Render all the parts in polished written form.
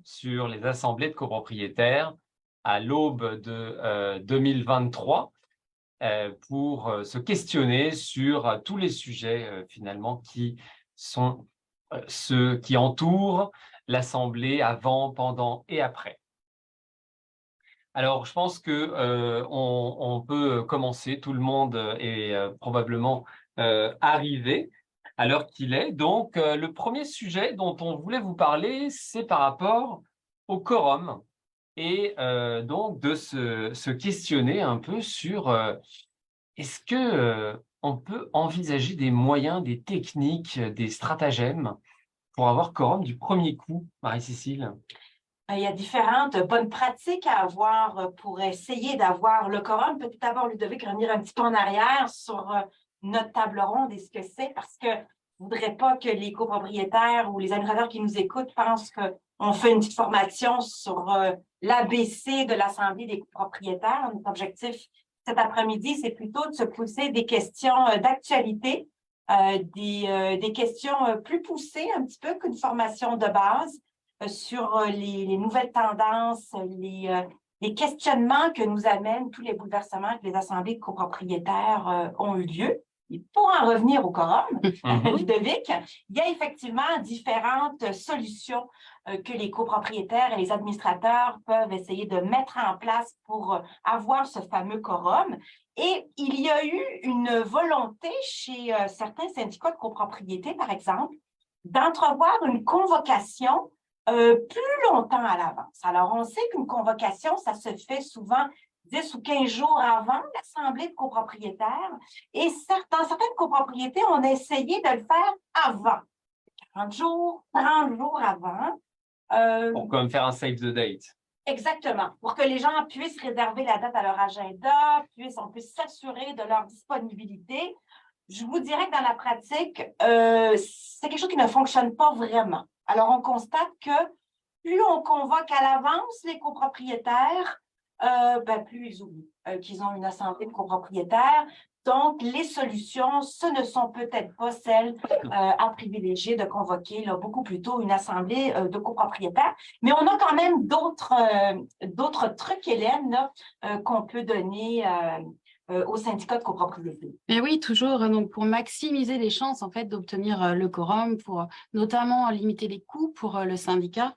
sur les assemblées de copropriétaires à l'aube de 2023 pour se questionner sur tous les sujets finalement qui sont ceux qui entourent l'assemblée avant, pendant et après. Alors, je pense que on peut commencer. Tout le monde est probablement arrivé à l'heure qu'il est. Donc, le premier sujet dont on voulait vous parler, c'est par rapport au quorum et donc de se questionner un peu sur est-ce que on peut envisager des moyens, des techniques, des stratagèmes pour avoir quorum du premier coup, Marie-Cécile? Il y a différentes bonnes pratiques à avoir pour essayer d'avoir le quorum. Peut-être d'abord, Ludovic, revenir un petit peu en arrière sur notre table ronde et ce que c'est, parce que je ne voudrais pas que les copropriétaires ou les administrateurs qui nous écoutent pensent qu'on fait une petite formation sur l'ABC de l'Assemblée des copropriétaires. Notre objectif cet après-midi, c'est plutôt de se poser des questions d'actualité, des questions plus poussées un petit peu qu'une formation de base, sur les nouvelles tendances, les questionnements que nous amènent tous les bouleversements que les assemblées de copropriétaires ont eu lieu. Et pour en revenir au quorum, Ludovic, il y a effectivement différentes solutions que les copropriétaires et les administrateurs peuvent essayer de mettre en place pour avoir ce fameux quorum. Et il y a eu une volonté chez certains syndicats de copropriété, par exemple, d'entrevoir une convocation plus longtemps à l'avance. Alors, on sait qu'une convocation, ça se fait souvent 10 ou 15 jours avant l'assemblée de copropriétaires. Et dans certaines copropriétés, on a essayé de le faire avant. 40 jours, 30 jours avant. Pour quand même faire un save the date. Exactement. Pour que les gens puissent réserver la date à leur agenda, on puisse s'assurer de leur disponibilité. Je vous dirais que dans la pratique, c'est quelque chose qui ne fonctionne pas vraiment. Alors, on constate que plus on convoque à l'avance les copropriétaires, plus ils oublient qu'ils ont une assemblée de copropriétaires. Donc, les solutions, ce ne sont peut-être pas celles à privilégier de convoquer là, beaucoup plus tôt une assemblée de copropriétaires. Mais on a quand même d'autres trucs, Hélène, là, qu'on peut donner au syndicat de copropriété. Mais oui, toujours. Donc, pour maximiser les chances en fait d'obtenir le quorum, pour notamment limiter les coûts pour le syndicat,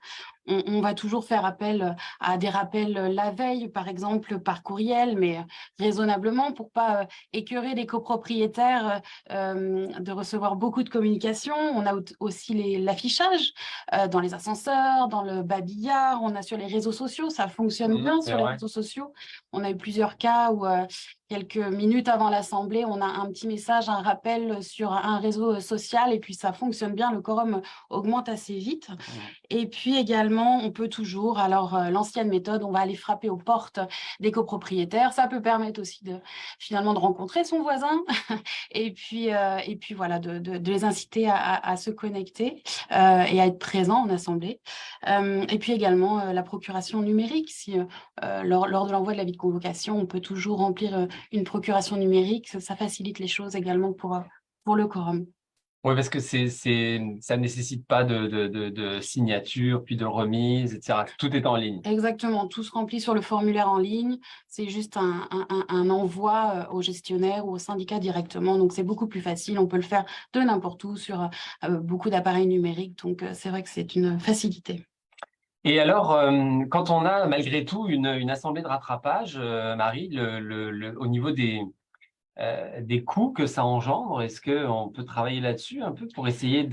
on va toujours faire appel à des rappels la veille, par exemple par courriel, mais raisonnablement pour pas écœurer les copropriétaires de recevoir beaucoup de communication. On a aussi l'affichage dans les ascenseurs, dans le babillard, on a sur les réseaux sociaux, ça fonctionne bien sur les réseaux sociaux. On a eu plusieurs cas où quelques minutes avant l'assemblée, on a un petit message, un rappel sur un réseau social et puis ça fonctionne bien, le quorum augmente assez vite. Et puis également, on peut toujours, alors l'ancienne méthode, on va aller frapper aux portes des copropriétaires. Ça peut permettre aussi finalement de rencontrer son voisin et puis voilà, de les inciter à se connecter et à être présents en assemblée. Et puis également la procuration numérique. Si lors de l'envoi de l'avis de convocation, on peut toujours remplir une procuration numérique, ça facilite les choses également pour le quorum. Oui, parce que ça ne nécessite pas de signature, puis de remise, etc. Tout est en ligne. Exactement, tout se remplit sur le formulaire en ligne. C'est juste un envoi au gestionnaire ou au syndicat directement. Donc, c'est beaucoup plus facile. On peut le faire de n'importe où sur beaucoup d'appareils numériques. Donc, c'est vrai que c'est une facilité. Et alors, quand on a malgré tout une assemblée de rattrapage, Marie, au niveau des coûts que ça engendre, est-ce qu'on peut travailler là-dessus un peu pour essayer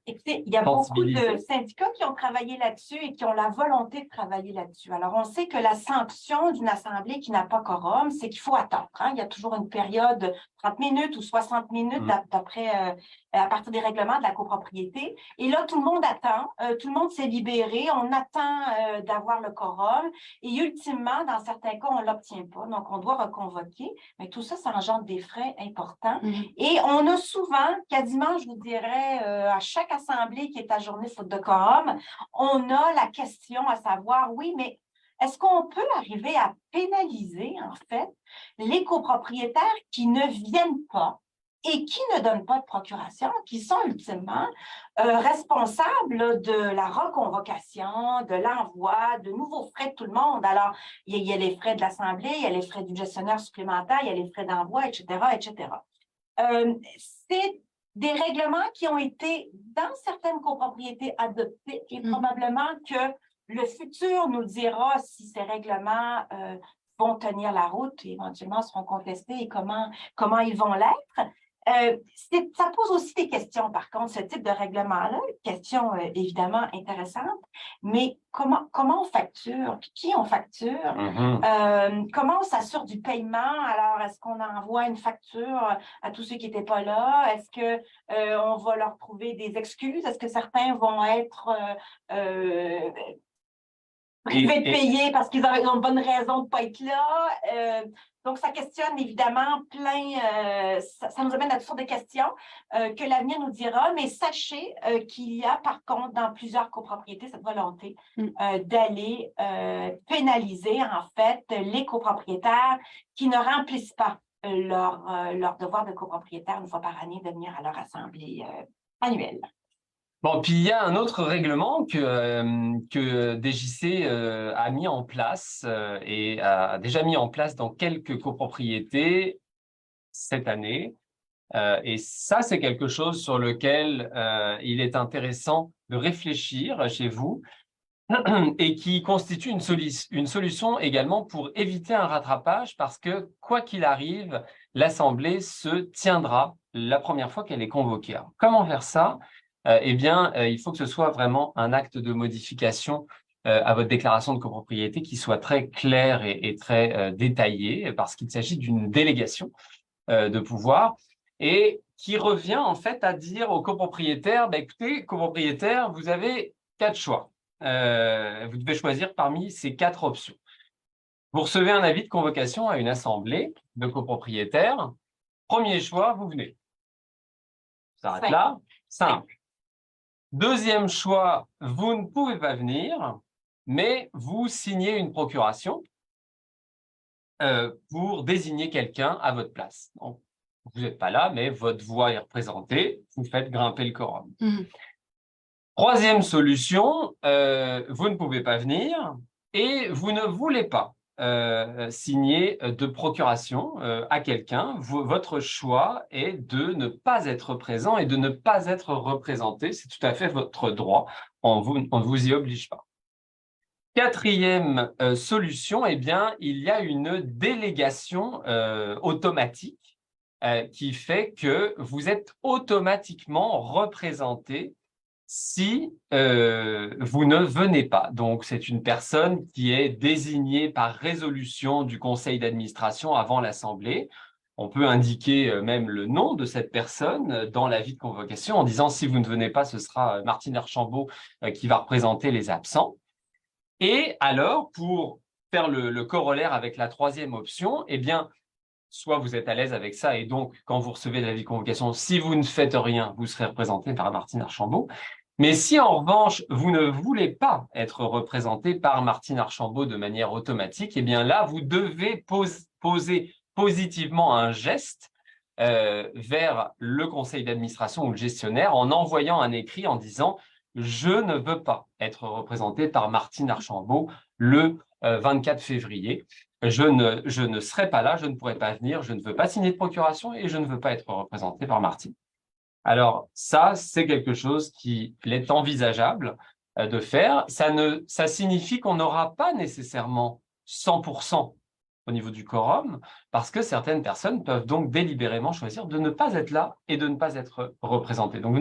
Écoutez, il y a beaucoup de syndicats qui ont travaillé là-dessus et qui ont la volonté de travailler là-dessus. Alors, on sait que la sanction d'une assemblée qui n'a pas quorum, c'est qu'il faut attendre. Hein? Il y a toujours une période de 30 minutes ou 60 minutes d'après, à partir des règlements de la copropriété. Et là, tout le monde attend, tout le monde s'est libéré, on attend d'avoir le quorum. Et ultimement, dans certains cas, on ne l'obtient pas. Donc, on doit reconvoquer. Mais tout ça, ça engendre des frais importants. Et on a souvent, quasiment, je vous dirais, à chaque assemblée qui est ajournée faute de quorum, on a la question à savoir, oui, mais est-ce qu'on peut arriver à pénaliser, en fait, les copropriétaires qui ne viennent pas et qui ne donnent pas de procuration, qui sont ultimement responsables de la reconvocation, de l'envoi, de nouveaux frais de tout le monde. Alors, il y a les frais de l'Assemblée, il y a les frais du gestionnaire supplémentaire, il y a les frais d'envoi, etc., etc. C'est des règlements qui ont été, dans certaines copropriétés, adoptés et probablement que le futur nous dira si ces règlements vont tenir la route et éventuellement seront contestés et comment ils vont l'être. Ça pose aussi des questions, par contre, ce type de règlement-là, question évidemment intéressante, mais comment on facture, puis qui on facture, comment on s'assure du paiement, alors est-ce qu'on envoie une facture à tous ceux qui n'étaient pas là, est-ce qu'on va leur trouver des excuses, est-ce que certains vont être privés de payer parce qu'ils ont une bonne raison de ne pas être là. Donc, ça questionne évidemment ça nous amène à toutes sortes de questions que l'avenir nous dira, mais sachez qu'il y a par contre dans plusieurs copropriétés cette volonté d'aller pénaliser en fait les copropriétaires qui ne remplissent pas leur devoir de copropriétaire une fois par année de venir à leur assemblée annuelle. Bon, puis il y a un autre règlement que DJC a mis en place et a déjà mis en place dans quelques copropriétés cette année. Et ça, c'est quelque chose sur lequel il est intéressant de réfléchir chez vous et qui constitue une solution également pour éviter un rattrapage parce que, quoi qu'il arrive, l'Assemblée se tiendra la première fois qu'elle est convoquée. Alors, comment faire ça ? Eh bien, il faut que ce soit vraiment un acte de modification à votre déclaration de copropriété qui soit très clair et très détaillé parce qu'il s'agit d'une délégation de pouvoir et qui revient en fait à dire aux copropriétaires, écoutez, copropriétaires, vous avez 4 choix. Vous devez choisir parmi ces 4 options. Vous recevez un avis de convocation à une assemblée de copropriétaires. Premier choix, vous venez. Ça s'arrête là, simple. Deuxième choix, vous ne pouvez pas venir, mais vous signez une procuration pour désigner quelqu'un à votre place. Donc, vous n'êtes pas là, mais votre voix est représentée, vous faites grimper le quorum. Troisième solution, vous ne pouvez pas venir et vous ne voulez pas signer de procuration à quelqu'un. Votre choix est de ne pas être présent et de ne pas être représenté. C'est tout à fait votre droit. On ne vous y oblige pas. Quatrième solution, eh bien, il y a une délégation automatique qui fait que vous êtes automatiquement représenté si vous ne venez pas. Donc, c'est une personne qui est désignée par résolution du conseil d'administration avant l'Assemblée. On peut indiquer même le nom de cette personne dans l'avis de convocation en disant si vous ne venez pas, ce sera Martine Archambault qui va représenter les absents. Et alors, pour faire le corollaire avec la troisième option, eh bien, soit vous êtes à l'aise avec ça et donc, quand vous recevez l'avis de convocation, si vous ne faites rien, vous serez représenté par Martine Archambault. Mais si en revanche, vous ne voulez pas être représenté par Martine Archambault de manière automatique, eh bien là, vous devez poser positivement un geste vers le conseil d'administration ou le gestionnaire en envoyant un écrit en disant « Je ne veux pas être représenté par Martine Archambault le 24 février. Je ne serai pas là, je ne pourrai pas venir, je ne veux pas signer de procuration et je ne veux pas être représenté par Martine. » Alors, ça, c'est quelque chose qui est envisageable de faire. Ça signifie qu'on n'aura pas nécessairement 100% au niveau du quorum, parce que certaines personnes peuvent donc délibérément choisir de ne pas être là et de ne pas être représentées. Donc,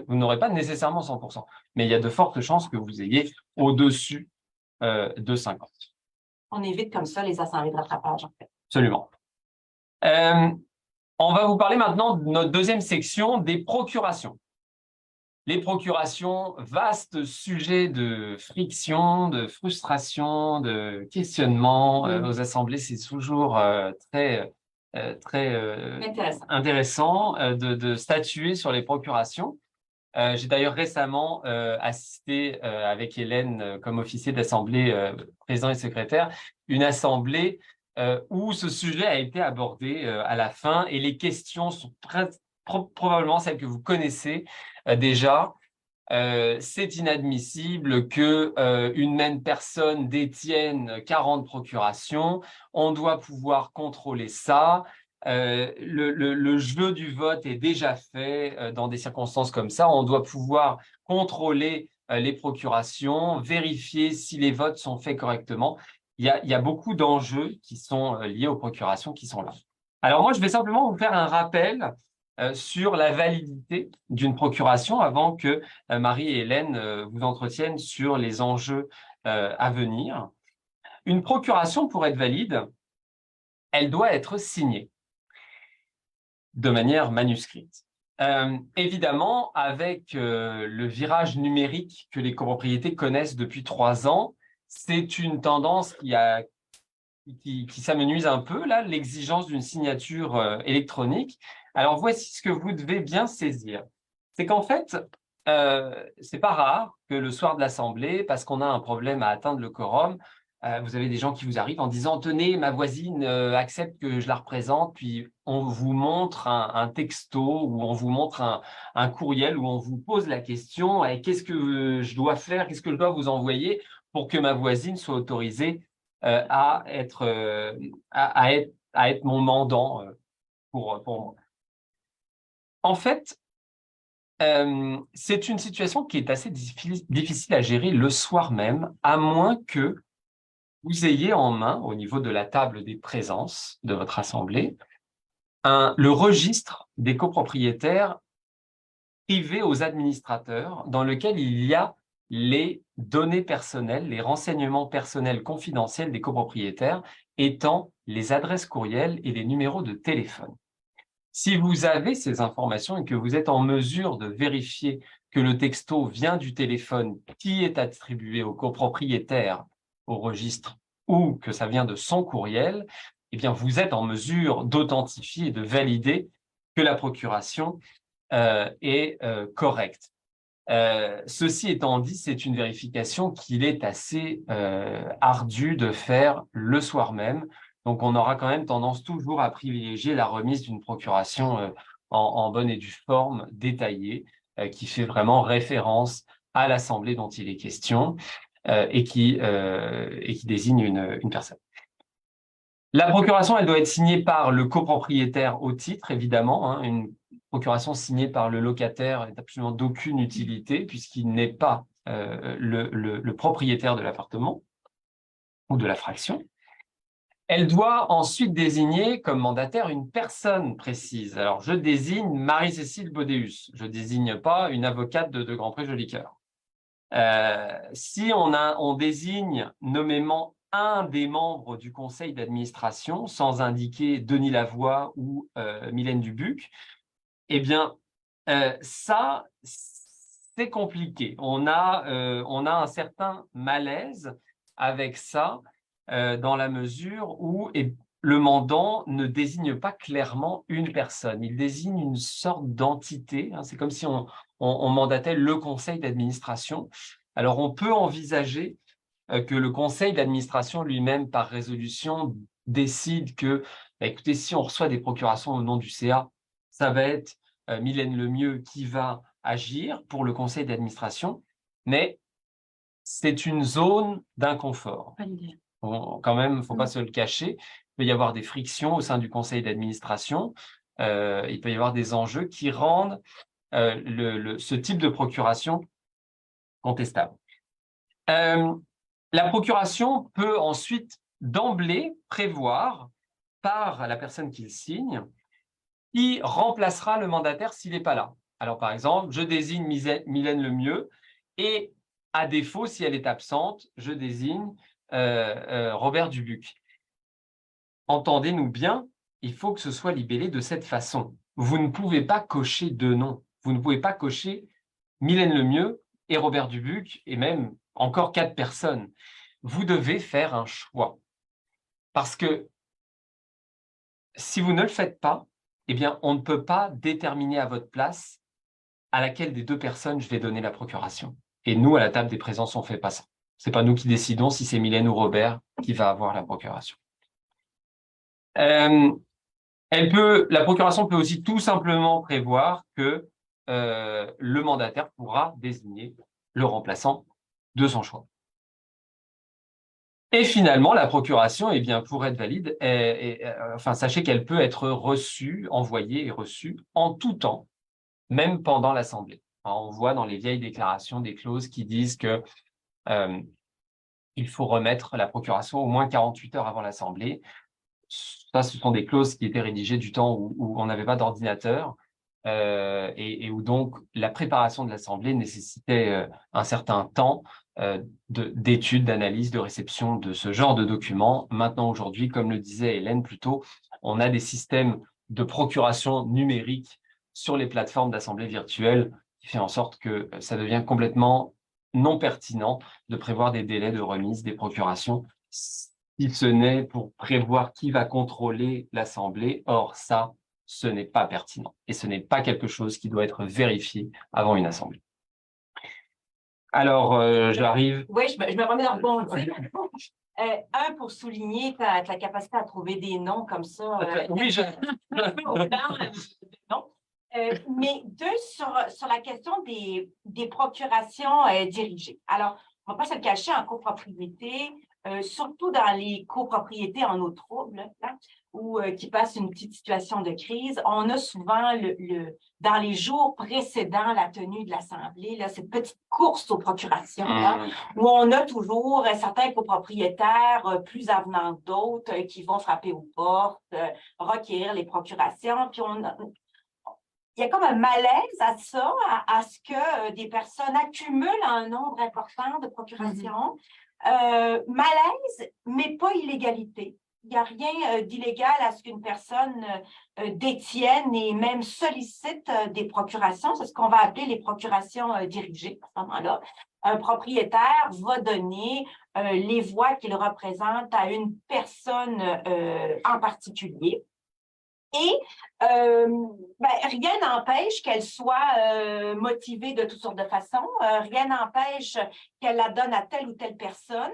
vous n'aurez pas nécessairement 100%, mais il y a de fortes chances que vous ayez au-dessus de 50. On évite comme ça les assemblées de rattrapage, en fait. Absolument. On va vous parler maintenant de notre deuxième section, des procurations. Les procurations, vaste sujet de friction, de frustration, de questionnement. Aux assemblées, c'est toujours très intéressant de statuer sur les procurations. J'ai d'ailleurs récemment assisté avec Hélène comme officier d'assemblée, président et secrétaire, une assemblée où ce sujet a été abordé à la fin et les questions sont probablement celle que vous connaissez déjà. C'est inadmissible que une même personne détienne 40 procurations. On doit pouvoir contrôler ça. Le jeu du vote est déjà fait dans des circonstances comme ça. On doit pouvoir contrôler les procurations, vérifier si les votes sont faits correctement. Il y a beaucoup d'enjeux qui sont liés aux procurations qui sont là. Alors moi, je vais simplement vous faire un rappel sur la validité d'une procuration avant que Marie et Hélène vous entretiennent sur les enjeux à venir. Une procuration, pour être valide, elle doit être signée de manière manuscrite. Évidemment, avec le virage numérique que les copropriétés connaissent depuis 3 ans, c'est une tendance qui s'amenuise un peu, là, l'exigence d'une signature électronique. Alors, voici ce que vous devez bien saisir. C'est qu'en fait, c'est pas rare que le soir de l'Assemblée, parce qu'on a un problème à atteindre le quorum, vous avez des gens qui vous arrivent en disant « Tenez, ma voisine accepte que je la représente », puis on vous montre un texto ou on vous montre un courriel où on vous pose la question « Qu'est-ce que je dois faire? Qu'est-ce que je dois vous envoyer pour que ma voisine soit autorisée à être mon mandant pour moi ?» En fait, c'est une situation qui est assez difficile à gérer le soir même, à moins que vous ayez en main, au niveau de la table des présences de votre assemblée, le registre des copropriétaires privé aux administrateurs, dans lequel il y a les données personnelles, les renseignements personnels confidentiels des copropriétaires, étant les adresses courriels et les numéros de téléphone. Si vous avez ces informations et que vous êtes en mesure de vérifier que le texto vient du téléphone qui est attribué au copropriétaire au registre ou que ça vient de son courriel, eh bien, vous êtes en mesure d'authentifier et de valider que la procuration est correcte. Ceci étant dit, c'est une vérification qu'il est assez ardu de faire le soir même. Donc, on aura quand même tendance toujours à privilégier la remise d'une procuration en bonne et due forme, détaillée, qui fait vraiment référence à l'assemblée dont il est question et qui désigne une personne. La procuration, elle doit être signée par le copropriétaire au titre, évidemment. Hein. Une procuration signée par le locataire n'est absolument d'aucune utilité puisqu'il n'est pas le propriétaire de l'appartement ou de la fraction. Elle doit ensuite désigner comme mandataire une personne précise. Alors, je désigne Marie-Cécile Baudéus. Je ne désigne pas une avocate de Grand Pré Joli Cœur. Si on désigne nommément un des membres du conseil d'administration sans indiquer Denis Lavoie ou Mylène Dubuc, eh bien, ça, c'est compliqué. On a un certain malaise avec ça dans la mesure où le mandant ne désigne pas clairement une personne. Il désigne une sorte d'entité. Hein. C'est comme si on mandatait le conseil d'administration. Alors, on peut envisager que le conseil d'administration lui-même, par résolution, décide que, écoutez, si on reçoit des procurations au nom du CA, ça va être Mylène Lemieux qui va agir pour le conseil d'administration, mais c'est une zone d'inconfort. Quand même, il ne faut pas se le cacher, il peut y avoir des frictions au sein du conseil d'administration, il peut y avoir des enjeux qui rendent ce type de procuration contestable. La procuration peut ensuite d'emblée prévoir par la personne qui le signe qui remplacera le mandataire s'il n'est pas là. Alors par exemple, je désigne Mylène Lemieux et à défaut, si elle est absente, je désigne Robert Dubuc. Entendez-nous bien, il faut que ce soit libellé de cette façon. Vous ne pouvez pas cocher 2 noms. Vous ne pouvez pas cocher Mylène Lemieux et Robert Dubuc, et même encore 4 personnes. Vous devez faire un choix. Parce que si vous ne le faites pas, eh bien, on ne peut pas déterminer à votre place à laquelle des 2 personnes je vais donner la procuration. Et nous, à la table des présences, on ne fait pas ça. Ce n'est pas nous qui décidons si c'est Mylène ou Robert qui va avoir la procuration. Elle La procuration peut aussi tout simplement prévoir que le mandataire pourra désigner le remplaçant de son choix. Et finalement, la procuration, eh bien, pour être valide, sachez qu'elle peut être reçue, envoyée et reçue en tout temps, même pendant l'Assemblée. On voit dans les vieilles déclarations des clauses qui disent que il faut remettre la procuration au moins 48 heures avant l'Assemblée. Ça, ce sont des clauses qui étaient rédigées du temps où on n'avait pas d'ordinateur et où donc la préparation de l'Assemblée nécessitait un certain temps d'études, d'analyse, de réception de ce genre de documents. Maintenant, aujourd'hui, comme le disait Hélène plus tôt, on a des systèmes de procuration numérique sur les plateformes d'assemblée virtuelle qui fait en sorte que ça devient complètement non pertinent de prévoir des délais de remise des procurations si ce n'est pour prévoir qui va contrôler l'Assemblée. Or, ça, ce n'est pas pertinent et ce n'est pas quelque chose qui doit être vérifié avant une Assemblée. Alors, j'arrive. Oui, je me remets dans le bon un, pour souligner ta capacité à trouver des noms comme ça. Oui, non. Mais deux, sur la question des procurations dirigées. Alors, on ne va pas se le cacher, en copropriété, surtout dans les copropriétés en eau trouble, hein, ou qui passent une petite situation de crise, on a souvent, dans les jours précédant la tenue de l'Assemblée, cette petite course aux procurations, là, où on a toujours certains copropriétaires plus avenants que d'autres qui vont frapper aux portes, requérir les procurations, puis il y a comme un malaise à ça, à ce que des personnes accumulent un nombre important de procurations. Malaise, mais pas illégalité. Il n'y a rien d'illégal à ce qu'une personne détienne et même sollicite des procurations. C'est ce qu'on va appeler les procurations dirigées à ce moment-là. Un propriétaire va donner les voix qu'il représente à une personne en particulier. Et rien n'empêche qu'elle soit motivée de toutes sortes de façons. Rien n'empêche qu'elle la donne à telle ou telle personne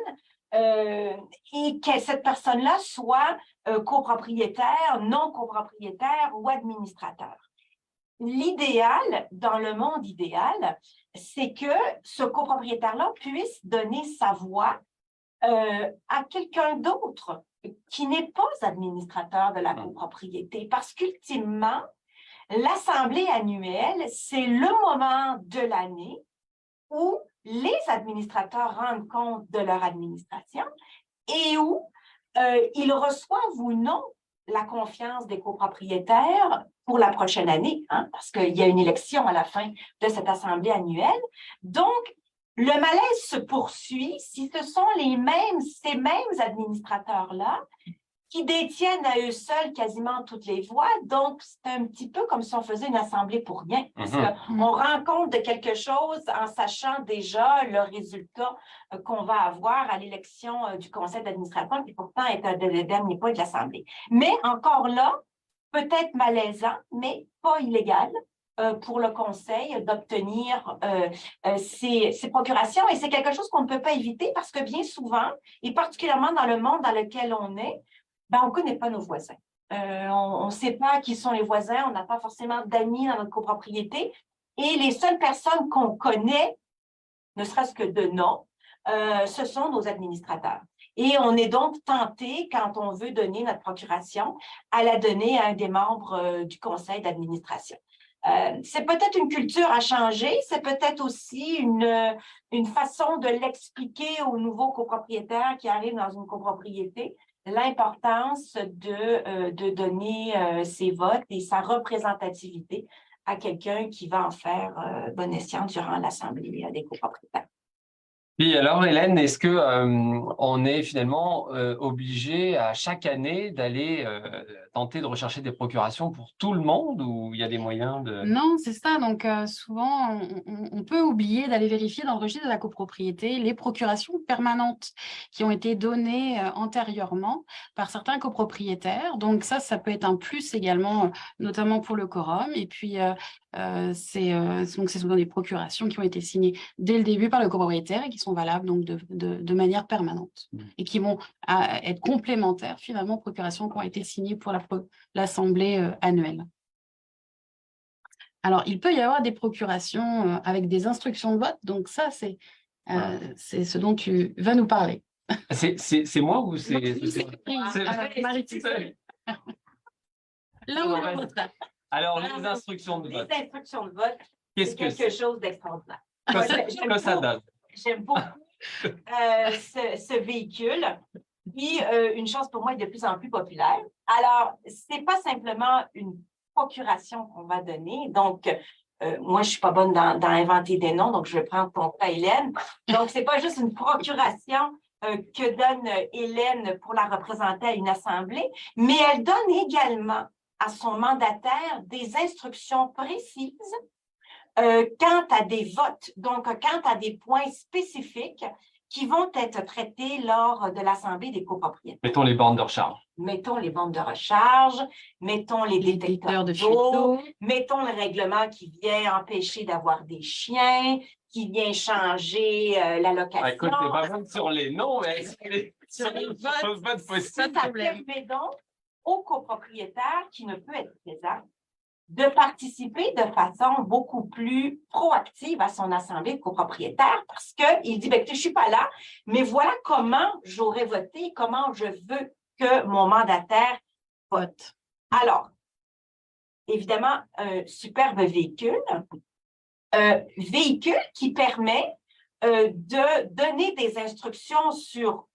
et que cette personne-là soit copropriétaire, non copropriétaire ou administrateur. L'idéal, dans le monde idéal, c'est que ce copropriétaire-là puisse donner sa voix à quelqu'un d'autre qui n'est pas administrateur de la copropriété, parce qu'ultimement, l'assemblée annuelle, c'est le moment de l'année où les administrateurs rendent compte de leur administration et où ils reçoivent ou non la confiance des copropriétaires pour la prochaine année, hein, parce qu'il y a une élection à la fin de cette assemblée annuelle. Donc, le malaise se poursuit si ce sont ces mêmes administrateurs-là qui détiennent à eux seuls quasiment toutes les voix. Donc, c'est un petit peu comme si on faisait une assemblée pour rien. Parce qu'on rend compte de quelque chose en sachant déjà le résultat qu'on va avoir à l'élection du conseil d'administration, qui pourtant est le dernier point de l'assemblée. Mais encore là, peut-être malaisant, mais pas illégal pour le conseil d'obtenir ces procurations. Et c'est quelque chose qu'on ne peut pas éviter parce que bien souvent, et particulièrement dans le monde dans lequel on est, on ne connaît pas nos voisins. On ne sait pas qui sont les voisins, on n'a pas forcément d'amis dans notre copropriété. Et les seules personnes qu'on connaît, ne serait-ce que de nom, ce sont nos administrateurs. Et on est donc tenté, quand on veut donner notre procuration, à la donner à un des membres du conseil d'administration. C'est peut-être une culture à changer, c'est peut-être aussi une façon de l'expliquer aux nouveaux copropriétaires qui arrivent dans une copropriété, l'importance de donner ses votes et sa représentativité à quelqu'un qui va en faire bon escient durant l'assemblée des copropriétaires. Puis alors, Hélène, est-ce que on est finalement obligé à chaque année d'aller tenter de rechercher des procurations pour tout le monde ou il y a des moyens de… Non, c'est ça. Donc, souvent, on peut oublier d'aller vérifier dans le registre de la copropriété les procurations permanentes qui ont été données antérieurement par certains copropriétaires. Donc, ça peut être un plus également, notamment pour le quorum. Et puis, c'est souvent des procurations qui ont été signées dès le début par le copropriétaire et qui sont sont valables donc de manière permanente et qui vont être complémentaires finalement aux procurations qui ont été signées pour l'Assemblée annuelle. Alors, il peut y avoir des procurations avec des instructions de vote, donc ça, c'est ce dont tu vas nous parler. C'est moi ou c'est Marie-Thérèse. L'un ou l'autre. Alors, les instructions de vote. Les instructions de vote, Qu'est-ce c'est que quelque chose d'extraordinaire. que ça donne? J'aime beaucoup ce véhicule. Puis, une chose pour moi est de plus en plus populaire. Alors, ce n'est pas simplement une procuration qu'on va donner. Donc, moi, je ne suis pas bonne dans inventer des noms, donc je vais prendre ton cas, Hélène. Donc, ce n'est pas juste une procuration que donne Hélène pour la représenter à une assemblée, mais elle donne également à son mandataire des instructions précises quant à des votes, donc quant à des points spécifiques qui vont être traités lors de l'Assemblée des copropriétaires. Mettons les bornes de recharge. Mettons les bornes de recharge, mettons les détecteurs de d'eau, mettons le règlement qui vient empêcher d'avoir des chiens, qui vient changer la location. Écoute, t'es pas bonne sur les noms, mais sur les votes, pas de possible. Ça permet donc au copropriétaire qui ne peut être présent de participer de façon beaucoup plus proactive à son assemblée de copropriétaires parce qu'il dit, ben, je ne suis pas là, mais voilà comment j'aurais voté, comment je veux que mon mandataire vote. Alors, évidemment, un superbe véhicule, véhicule qui permet de donner des instructions sur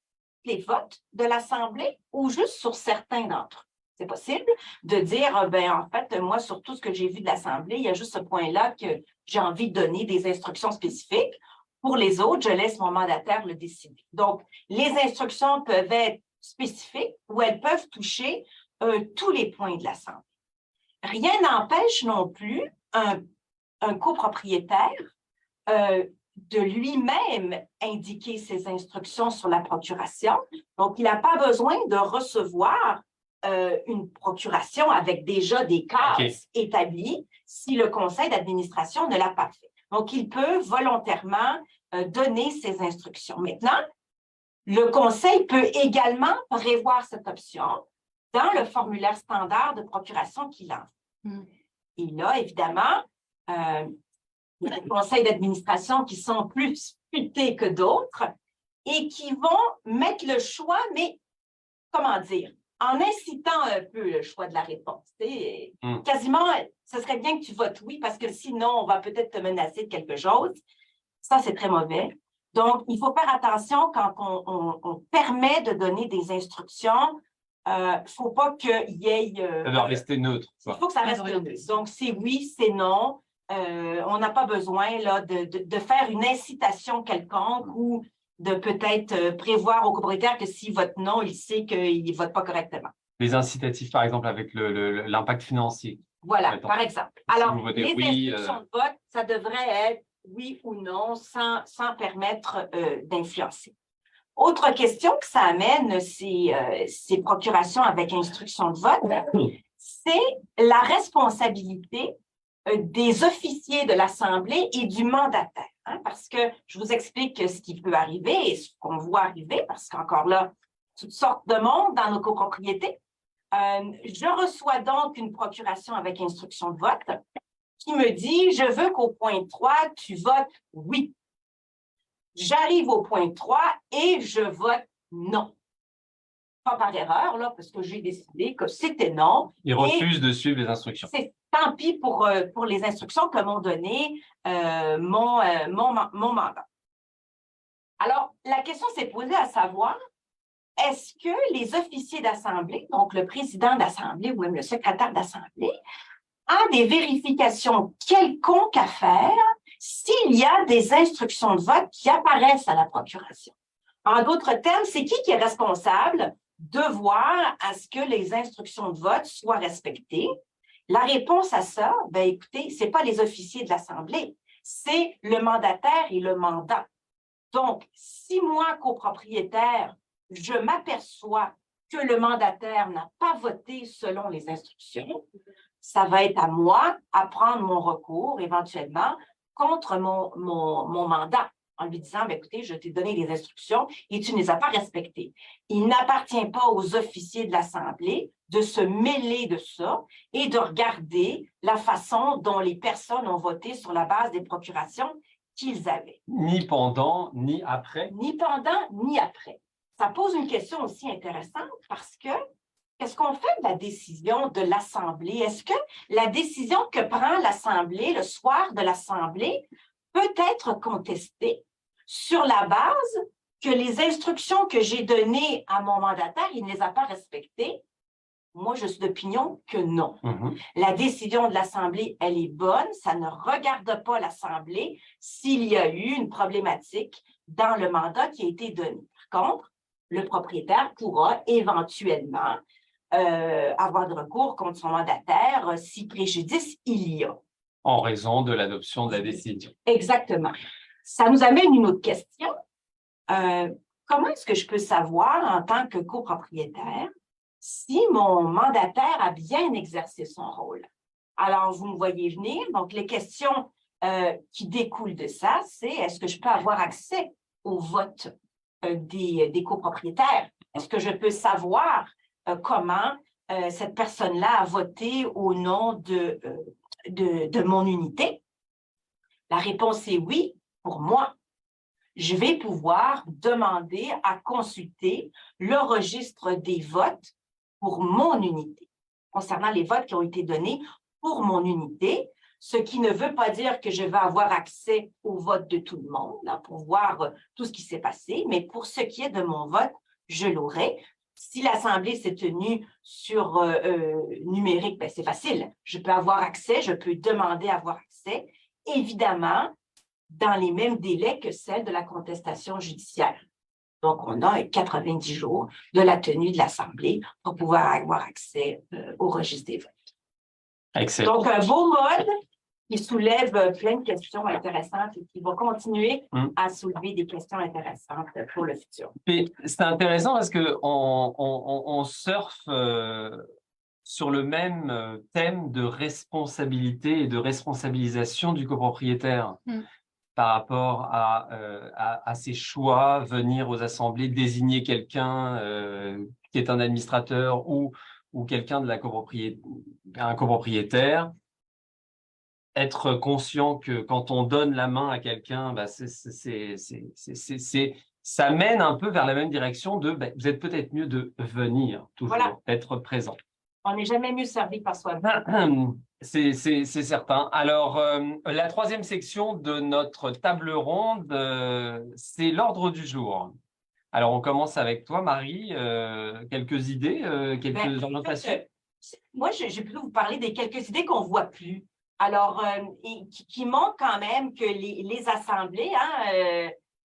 les votes de l'Assemblée ou juste sur certains d'entre eux. C'est possible de dire, ben en fait, moi, sur tout ce que j'ai vu de l'Assemblée, il y a juste ce point-là que j'ai envie de donner des instructions spécifiques. Pour les autres, je laisse mon mandataire le décider. Donc, les instructions peuvent être spécifiques ou elles peuvent toucher tous les points de l'Assemblée. Rien n'empêche non plus un copropriétaire de lui-même indiquer ses instructions sur la procuration. Donc, il n'a pas besoin de recevoir une procuration avec déjà des cases établies si le conseil d'administration ne l'a pas fait. Donc, il peut volontairement donner ses instructions. Maintenant, le conseil peut également prévoir cette option dans le formulaire standard de procuration qu'il envoie. Et là, évidemment, il y a des conseils d'administration qui sont plus futés que d'autres et qui vont mettre le choix, mais comment dire, en incitant un peu le choix de la réponse. Quasiment, ce serait bien que tu votes oui, parce que sinon, on va peut-être te menacer de quelque chose. Ça, c'est très mauvais. Donc, il faut faire attention quand on permet de donner des instructions. Il ne faut pas qu'il y ait… ça doit rester neutre. Il faut que ça reste neutre. Donc, c'est oui, c'est non. On n'a pas besoin là, de faire une incitation quelconque ou de peut-être prévoir au copropriétaire que s'il vote non, il sait qu'il ne vote pas correctement. Les incitatifs, par exemple, avec l'impact financier. Voilà, par exemple. Alors, si les instructions de vote, ça devrait être oui ou non sans permettre d'influencer. Autre question que ça amène, ces procurations avec instruction de vote, c'est la responsabilité des officiers de l'Assemblée et du mandataire. Parce que je vous explique ce qui peut arriver et ce qu'on voit arriver, parce qu'encore là, toutes sortes de monde dans nos copropriétés. Je reçois donc une procuration avec instruction de vote qui me dit, je veux qu'au point 3, tu votes oui. J'arrive au point 3 et je vote non. Pas par erreur, là, parce que j'ai décidé que c'était non. Ils refusent de suivre les instructions. C'est tant pis pour les instructions que m'ont donné mon mandat. Alors, la question s'est posée à savoir, est-ce que les officiers d'Assemblée, donc le président d'Assemblée ou même le secrétaire d'Assemblée, a des vérifications quelconques à faire s'il y a des instructions de vote qui apparaissent à la procuration? En d'autres termes, c'est qui est responsable de voir à ce que les instructions de vote soient respectées? La réponse à ça, bien écoutez, ce n'est pas les officiers de l'Assemblée, c'est le mandataire et le mandat. Donc, si moi, copropriétaire, je m'aperçois que le mandataire n'a pas voté selon les instructions, ça va être à moi à prendre mon recours éventuellement contre mon mandat. en lui disant, ben, écoutez, je t'ai donné des instructions et tu ne les as pas respectées. Il n'appartient pas aux officiers de l'Assemblée de se mêler de ça et de regarder la façon dont les personnes ont voté sur la base des procurations qu'ils avaient. Ni pendant, ni après. Ni pendant, ni après. Ça pose une question aussi intéressante parce que qu'est-ce qu'on fait de la décision de l'Assemblée? Est-ce que la décision que prend l'Assemblée le soir de l'Assemblée peut être contestée sur la base que les instructions que j'ai données à mon mandataire, il ne les a pas respectées? Moi, je suis d'opinion que non. La décision de l'Assemblée, elle est bonne. Ça ne regarde pas l'Assemblée s'il y a eu une problématique dans le mandat qui a été donné. Par contre, le propriétaire pourra éventuellement avoir de recours contre son mandataire si préjudice il y a. En raison de l'adoption de la décision. Exactement. Ça nous amène une autre question. Comment est-ce que je peux savoir en tant que copropriétaire si mon mandataire a bien exercé son rôle? Alors, vous me voyez venir. Donc, les questions qui découlent de ça, c'est est-ce que je peux avoir accès au vote des copropriétaires? Est-ce que je peux savoir comment cette personne-là a voté au nom de mon unité? La réponse est oui, pour moi. Je vais pouvoir demander à consulter le registre des votes pour mon unité, concernant les votes qui ont été donnés pour mon unité, ce qui ne veut pas dire que je vais avoir accès au vote de tout le monde là, pour voir tout ce qui s'est passé, mais pour ce qui est de mon vote, je l'aurai. Si l'Assemblée s'est tenue sur numérique, ben c'est facile. Je peux avoir accès, je peux demander à avoir accès, évidemment, dans les mêmes délais que celle de la contestation judiciaire. Donc, on a 90 jours de la tenue de l'Assemblée pour pouvoir avoir accès au registre des votes. Excellent. Donc, un beau mode qui soulève plein de questions intéressantes et qui va continuer à soulever des questions intéressantes pour le futur. C'est intéressant parce qu'on surfe sur le même thème de responsabilité et de responsabilisation du copropriétaire par rapport à ses choix, venir aux assemblées, désigner quelqu'un qui est un administrateur ou quelqu'un de la un copropriétaire. Être conscient que quand on donne la main à quelqu'un, bah ça mène un peu vers la même direction de vous êtes peut-être mieux de venir, toujours, être présent. On n'est jamais mieux servi par soi-même. C'est certain. Alors, la troisième section de notre table ronde, c'est l'ordre du jour. Alors, on commence avec toi, Marie. Quelques idées, quelques orientations? Moi, je peux vous parler des quelques idées qu'on ne voit plus. Alors, qui montrent quand même que les assemblées,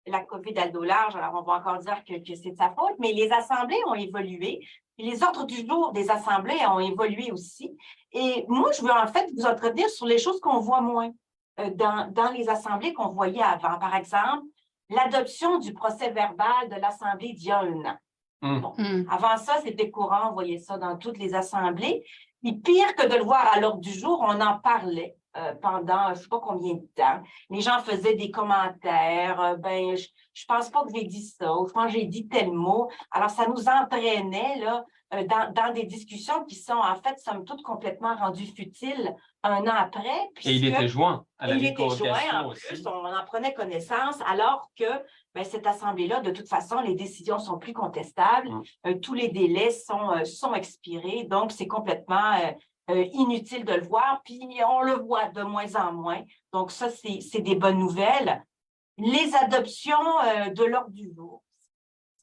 la COVID a le dos large, alors on va encore dire que c'est de sa faute, mais les assemblées ont évolué. Les ordres du jour des assemblées ont évolué aussi. Et moi, je veux en fait vous entretenir sur les choses qu'on voit moins dans les assemblées qu'on voyait avant. Par exemple, l'adoption du procès-verbal de l'Assemblée d'il y a 1 an. Bon, avant ça, c'était courant, on voyait ça dans toutes les assemblées. Et pire que de le voir à l'ordre du jour, on en parlait pendant je ne sais pas combien de temps. Les gens faisaient des commentaires, je pense pas que j'ai dit ça, ou je pense que j'ai dit tel mot. Alors, ça nous entraînait là, dans des discussions qui sont en fait, somme toute, complètement rendues futiles 1 an après. Et il était joint à la vie de en plus, on en prenait connaissance, alors que cette assemblée-là, de toute façon, les décisions sont plus contestables, tous les délais sont expirés, donc c'est complètement inutile de le voir, puis on le voit de moins en moins. Donc ça, c'est des bonnes nouvelles. Les adoptions de l'ordre du jour.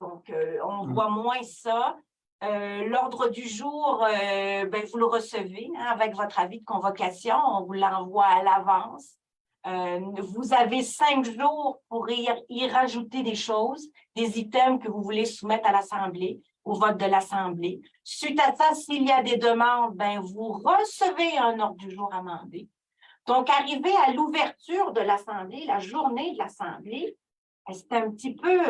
Donc, on voit moins ça. L'ordre du jour, vous le recevez avec votre avis de convocation, on vous l'envoie à l'avance. Vous avez 5 jours pour y rajouter des choses, des items que vous voulez soumettre à l'Assemblée, au vote de l'Assemblée. Suite à ça, s'il y a des demandes, vous recevez un ordre du jour amendé. Donc, arrivé à l'ouverture de l'Assemblée, la journée de l'Assemblée, c'est un petit peu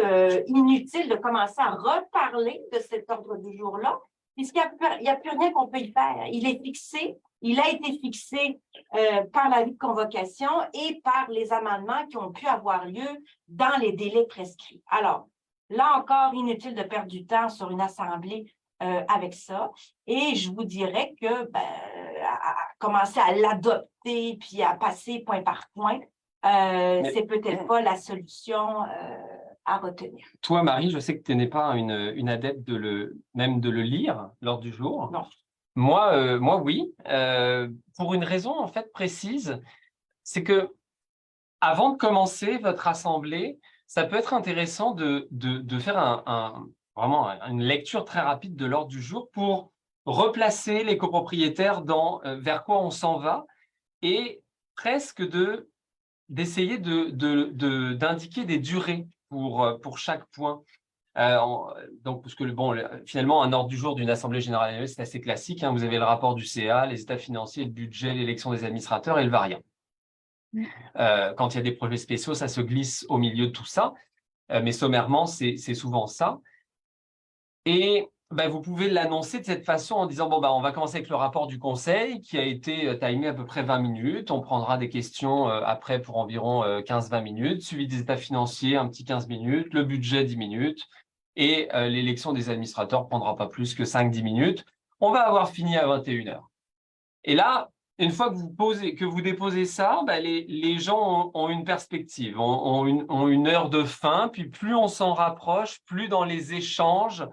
inutile de commencer à reparler de cet ordre du jour-là, puisqu'il n'y a plus rien qu'on peut y faire. Il est fixé, il a été fixé par l'avis de convocation et par les amendements qui ont pu avoir lieu dans les délais prescrits. Alors, là encore, inutile de perdre du temps sur une assemblée avec ça. Et je vous dirais que à commencer à l'adopter puis à passer point par point, c'est peut-être pas la solution à retenir. Toi, Marie, je sais que tu n'es pas une adepte même de le lire lors du jour. Non. Moi, oui, pour une raison en fait précise, c'est que avant de commencer votre assemblée, ça peut être intéressant de faire vraiment une lecture très rapide de l'ordre du jour pour replacer les copropriétaires vers quoi on s'en va et presque d'essayer d'indiquer des durées pour chaque point. Donc, parce que finalement, un ordre du jour d'une assemblée générale annuelle, c'est assez classique. Hein. Vous avez le rapport du CA, les états financiers, le budget, l'élection des administrateurs et le variant. Quand il y a des projets spéciaux, ça se glisse au milieu de tout ça. Mais sommairement, c'est souvent ça. Et vous pouvez l'annoncer de cette façon en disant, on va commencer avec le rapport du conseil qui a été timé à peu près 20 minutes. On prendra des questions après pour environ 15-20 minutes. Suivi des états financiers, un petit 15 minutes. Le budget, 10 minutes. Et l'élection des administrateurs prendra pas plus que 5-10 minutes. On va avoir fini à 21h. Et là, une fois que vous déposez ça, les gens ont une perspective, ont une heure de fin. Puis plus on s'en rapproche, plus dans les échanges,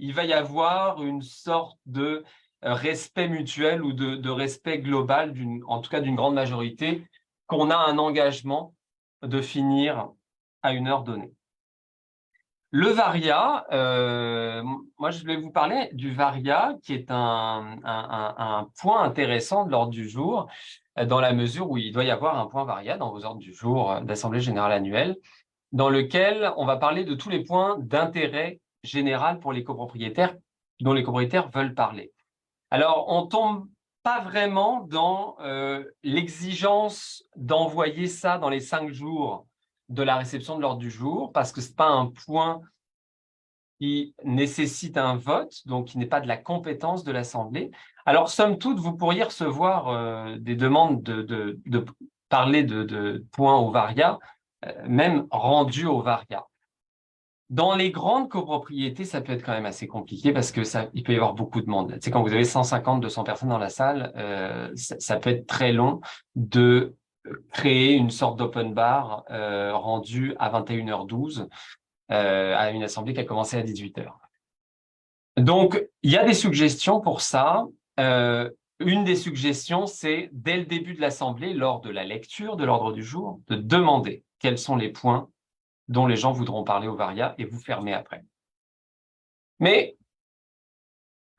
il va y avoir une sorte de respect mutuel ou de respect global, en tout cas d'une grande majorité, qu'on a un engagement de finir à une heure donnée. Le varia, moi je voulais vous parler du varia qui est un point intéressant de l'ordre du jour dans la mesure où il doit y avoir un point varia dans vos ordres du jour d'Assemblée générale annuelle dans lequel on va parler de tous les points d'intérêt général pour les copropriétaires dont les copropriétaires veulent parler. Alors, on tombe pas vraiment dans l'exigence d'envoyer ça dans les 5 jours de la réception de l'ordre du jour, parce que ce n'est pas un point qui nécessite un vote, donc qui n'est pas de la compétence de l'Assemblée. Alors, somme toute, vous pourriez recevoir des demandes de parler de points au varia, même rendus au varia. Dans les grandes copropriétés, ça peut être quand même assez compliqué parce que il peut y avoir beaucoup de monde. Tu sais, quand vous avez 150, 200 personnes dans la salle, ça peut être très long de créer une sorte d'open bar rendu à 21h12 à une assemblée qui a commencé à 18h. Donc, il y a des suggestions pour ça. Une des suggestions, c'est dès le début de l'assemblée, lors de la lecture de l'ordre du jour, de demander quels sont les points dont les gens voudront parler au varia et vous fermez après. Mais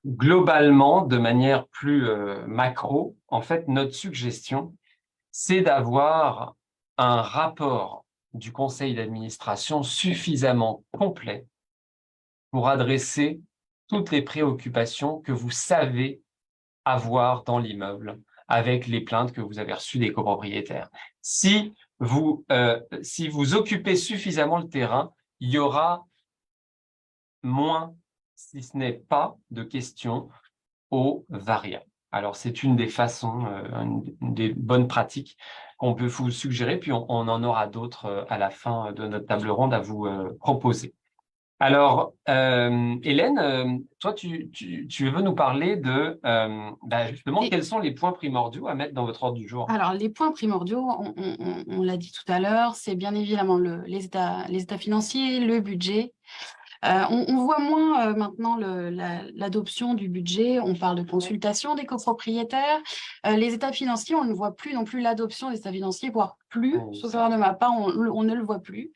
globalement, de manière plus macro, en fait, notre suggestion, c'est d'avoir un rapport du conseil d'administration suffisamment complet pour adresser toutes les préoccupations que vous savez avoir dans l'immeuble avec les plaintes que vous avez reçues des copropriétaires. Si vous occupez suffisamment le terrain, il y aura moins, si ce n'est pas, de questions au varia. Alors, c'est une des façons, une des bonnes pratiques qu'on peut vous suggérer, puis on en aura d'autres à la fin de notre table ronde à vous proposer. Alors, Hélène, toi, tu veux nous parler de, justement, quels sont les points primordiaux à mettre dans votre ordre du jour? Alors, les points primordiaux, on l'a dit tout à l'heure, c'est bien évidemment les états financiers, le budget. On voit moins maintenant l'adoption du budget, on parle de consultation des copropriétaires. Les états financiers, on ne voit plus non plus l'adoption des états financiers, voire plus, sauf erreur de ma part, on ne le voit plus.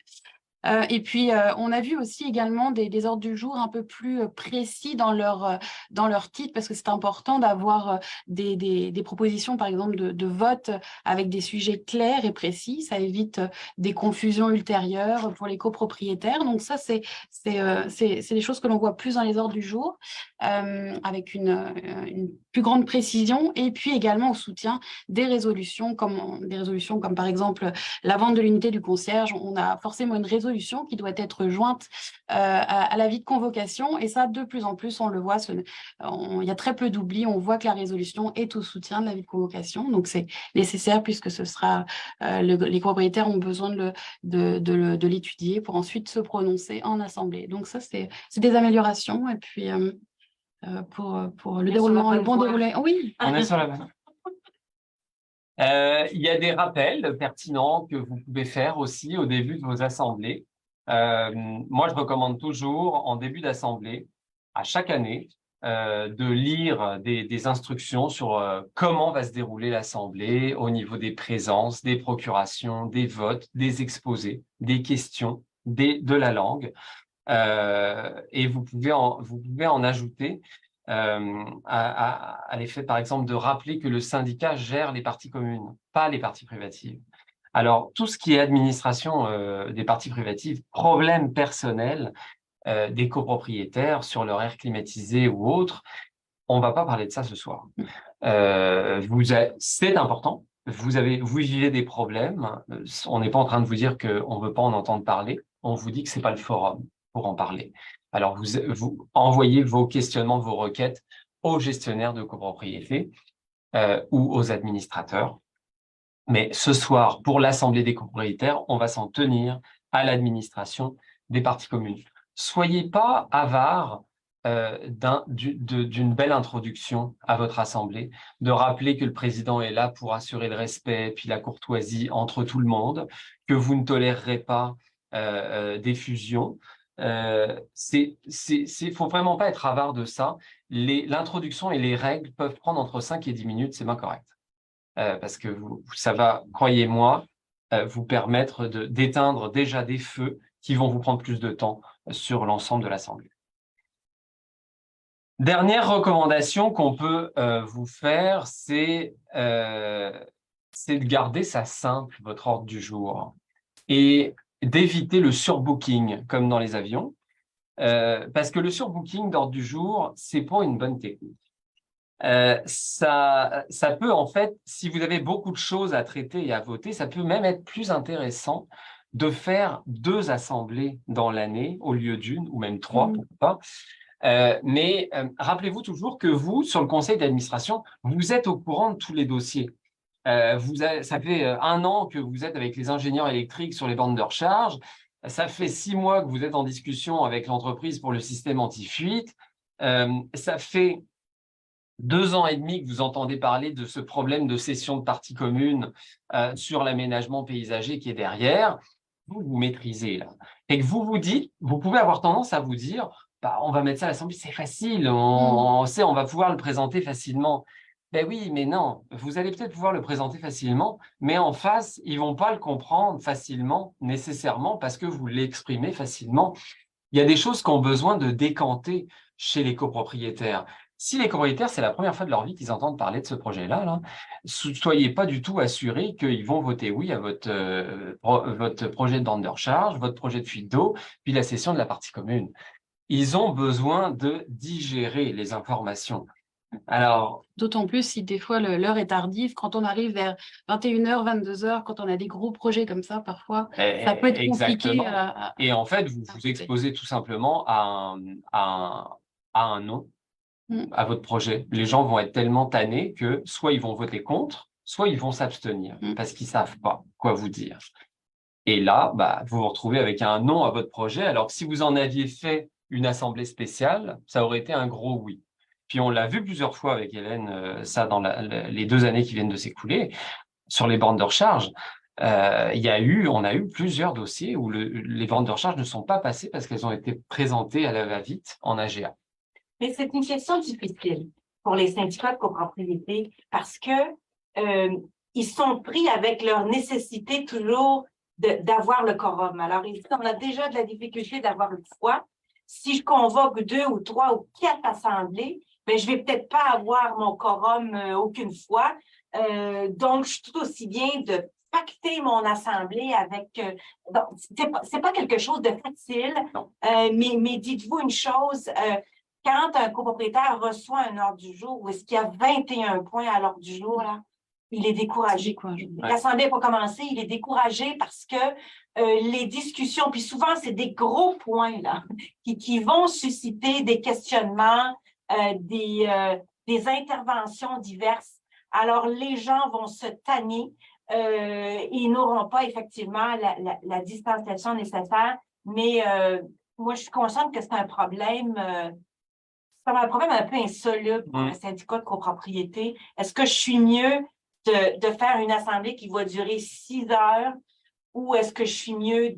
Et puis, on a vu aussi également des ordres du jour un peu plus précis dans leur titre, parce que c'est important d'avoir des propositions, par exemple, de vote avec des sujets clairs et précis. Ça évite des confusions ultérieures pour les copropriétaires. Donc ça, c'est des choses que l'on voit plus dans les ordres du jour, avec une plus grande précision, et puis également au soutien des résolutions, comme par exemple la vente de l'unité du concierge. On a forcément une résolution résolution qui doit être jointe à l'avis de convocation. Et ça, de plus en plus, on le voit, il y a très peu d'oubli. On voit que la résolution est au soutien de l'avis de convocation. Donc, c'est nécessaire puisque ce sera les propriétaires ont besoin de l'étudier pour ensuite se prononcer en assemblée. Donc, ça, c'est des améliorations. Et puis, pour le déroulement, le bon déroulé. Oui. On est sur la bonne. Il y a des rappels pertinents que vous pouvez faire aussi au début de vos assemblées. Moi, je recommande toujours en début d'assemblée, à chaque année, de lire des instructions sur comment va se dérouler l'assemblée au niveau des présences, des procurations, des votes, des exposés, des questions, de la langue. Et vous pouvez en ajouter à l'effet, par exemple, de rappeler que le syndicat gère les parties communes, pas les parties privatives. Alors, tout ce qui est administration des parties privatives, problèmes personnels des copropriétaires sur leur air climatisé ou autre, on va pas parler de ça ce soir. C'est important. Vous vivez des problèmes. On n'est pas en train de vous dire qu'on veut pas en entendre parler. On vous dit que c'est pas le forum pour en parler. Alors, vous envoyez vos questionnements, vos requêtes aux gestionnaires de copropriété ou aux administrateurs. Mais ce soir, pour l'Assemblée des copropriétaires, on va s'en tenir à l'administration des parties communes. Soyez pas avares d'une belle introduction à votre assemblée, de rappeler que le président est là pour assurer le respect puis la courtoisie entre tout le monde, que vous ne tolérerez pas des fusions. Faut vraiment pas être avare de ça. L'introduction et les règles peuvent prendre entre 5 et 10 minutes, c'est bien correct. Parce que ça va, croyez-moi, vous permettre d'éteindre déjà des feux qui vont vous prendre plus de temps sur l'ensemble de l'Assemblée. Dernière recommandation qu'on peut vous faire, c'est de garder ça simple, votre ordre du jour, et d'éviter le surbooking, comme dans les avions, parce que le surbooking d'ordre du jour, c'est pas une bonne technique. Ça peut, en fait, si vous avez beaucoup de choses à traiter et à voter, ça peut même être plus intéressant de faire 2 assemblées dans l'année au lieu d'une, ou même 3, pourquoi pas. Mais rappelez-vous toujours que vous, sur le conseil d'administration, vous êtes au courant de tous les dossiers. Ça fait 1 an que vous êtes avec les ingénieurs électriques sur les bandes de recharge. Ça fait 6 mois que vous êtes en discussion avec l'entreprise pour le système anti-fuite. Ça fait 2 ans et demi que vous entendez parler de ce problème de cession de parties communes sur l'aménagement paysager qui est derrière. Vous maîtrisez là. Et que vous dites, vous pouvez avoir tendance à vous dire, bah, on va mettre ça à l'Assemblée, c'est facile, on sait, on va pouvoir le présenter facilement. Ben oui, mais non, vous allez peut-être pouvoir le présenter facilement, mais en face, ils vont pas le comprendre facilement, nécessairement, parce que vous l'exprimez facilement. Il y a des choses qui ont besoin de décanter chez les copropriétaires. Si les copropriétaires, c'est la première fois de leur vie qu'ils entendent parler de ce projet-là, soyez pas du tout assurés qu'ils vont voter oui à votre projet de bande de recharge, votre projet de fuite d'eau, puis la cession de la partie commune. Ils ont besoin de digérer les informations. Alors, d'autant plus si des fois l'heure est tardive, quand on arrive vers 21h, 22h, quand on a des gros projets comme ça, parfois, ça peut être compliqué. Et en fait, vous vous exposez tout simplement à un non à votre projet. Les gens vont être tellement tannés que soit ils vont voter contre, soit ils vont s'abstenir parce qu'ils savent pas quoi vous dire. Et là, bah, vous vous retrouvez avec un non à votre projet, alors que si vous en aviez fait une assemblée spéciale, ça aurait été un gros oui. Puis on l'a vu plusieurs fois avec Hélène, ça dans les 2 années qui viennent de s'écouler, sur les bornes de recharge. On a eu plusieurs dossiers où les bornes de recharge ne sont pas passées parce qu'elles ont été présentées à la va-vite en AGA. Mais c'est une question difficile pour les syndicats de copropriété parce que ils sont pris avec leur nécessité toujours d'avoir le quorum. Alors, on a déjà de la difficulté d'avoir le choix. Si je convoque 2 ou 3 ou 4 assemblées, ben, je vais peut-être pas avoir mon quorum aucune fois. Donc, je suis tout aussi bien de pacter mon assemblée avec... c'est pas quelque chose de facile, mais dites-vous une chose... quand un copropriétaire reçoit un ordre du jour où est-ce qu'il y a 21 points à l'ordre du jour, là, il est découragé. L'Assemblée n'a pas commencé, il est découragé parce que les discussions, puis souvent, c'est des gros points là, qui vont susciter des questionnements, des interventions diverses. Alors, les gens vont se tanner, ils n'auront pas effectivement la distanciation nécessaire, mais moi, je suis consciente que c'est un problème un peu insoluble pour un syndicat de copropriété. Est-ce que je suis mieux de faire une assemblée qui va durer 6 heures ou est-ce que je suis mieux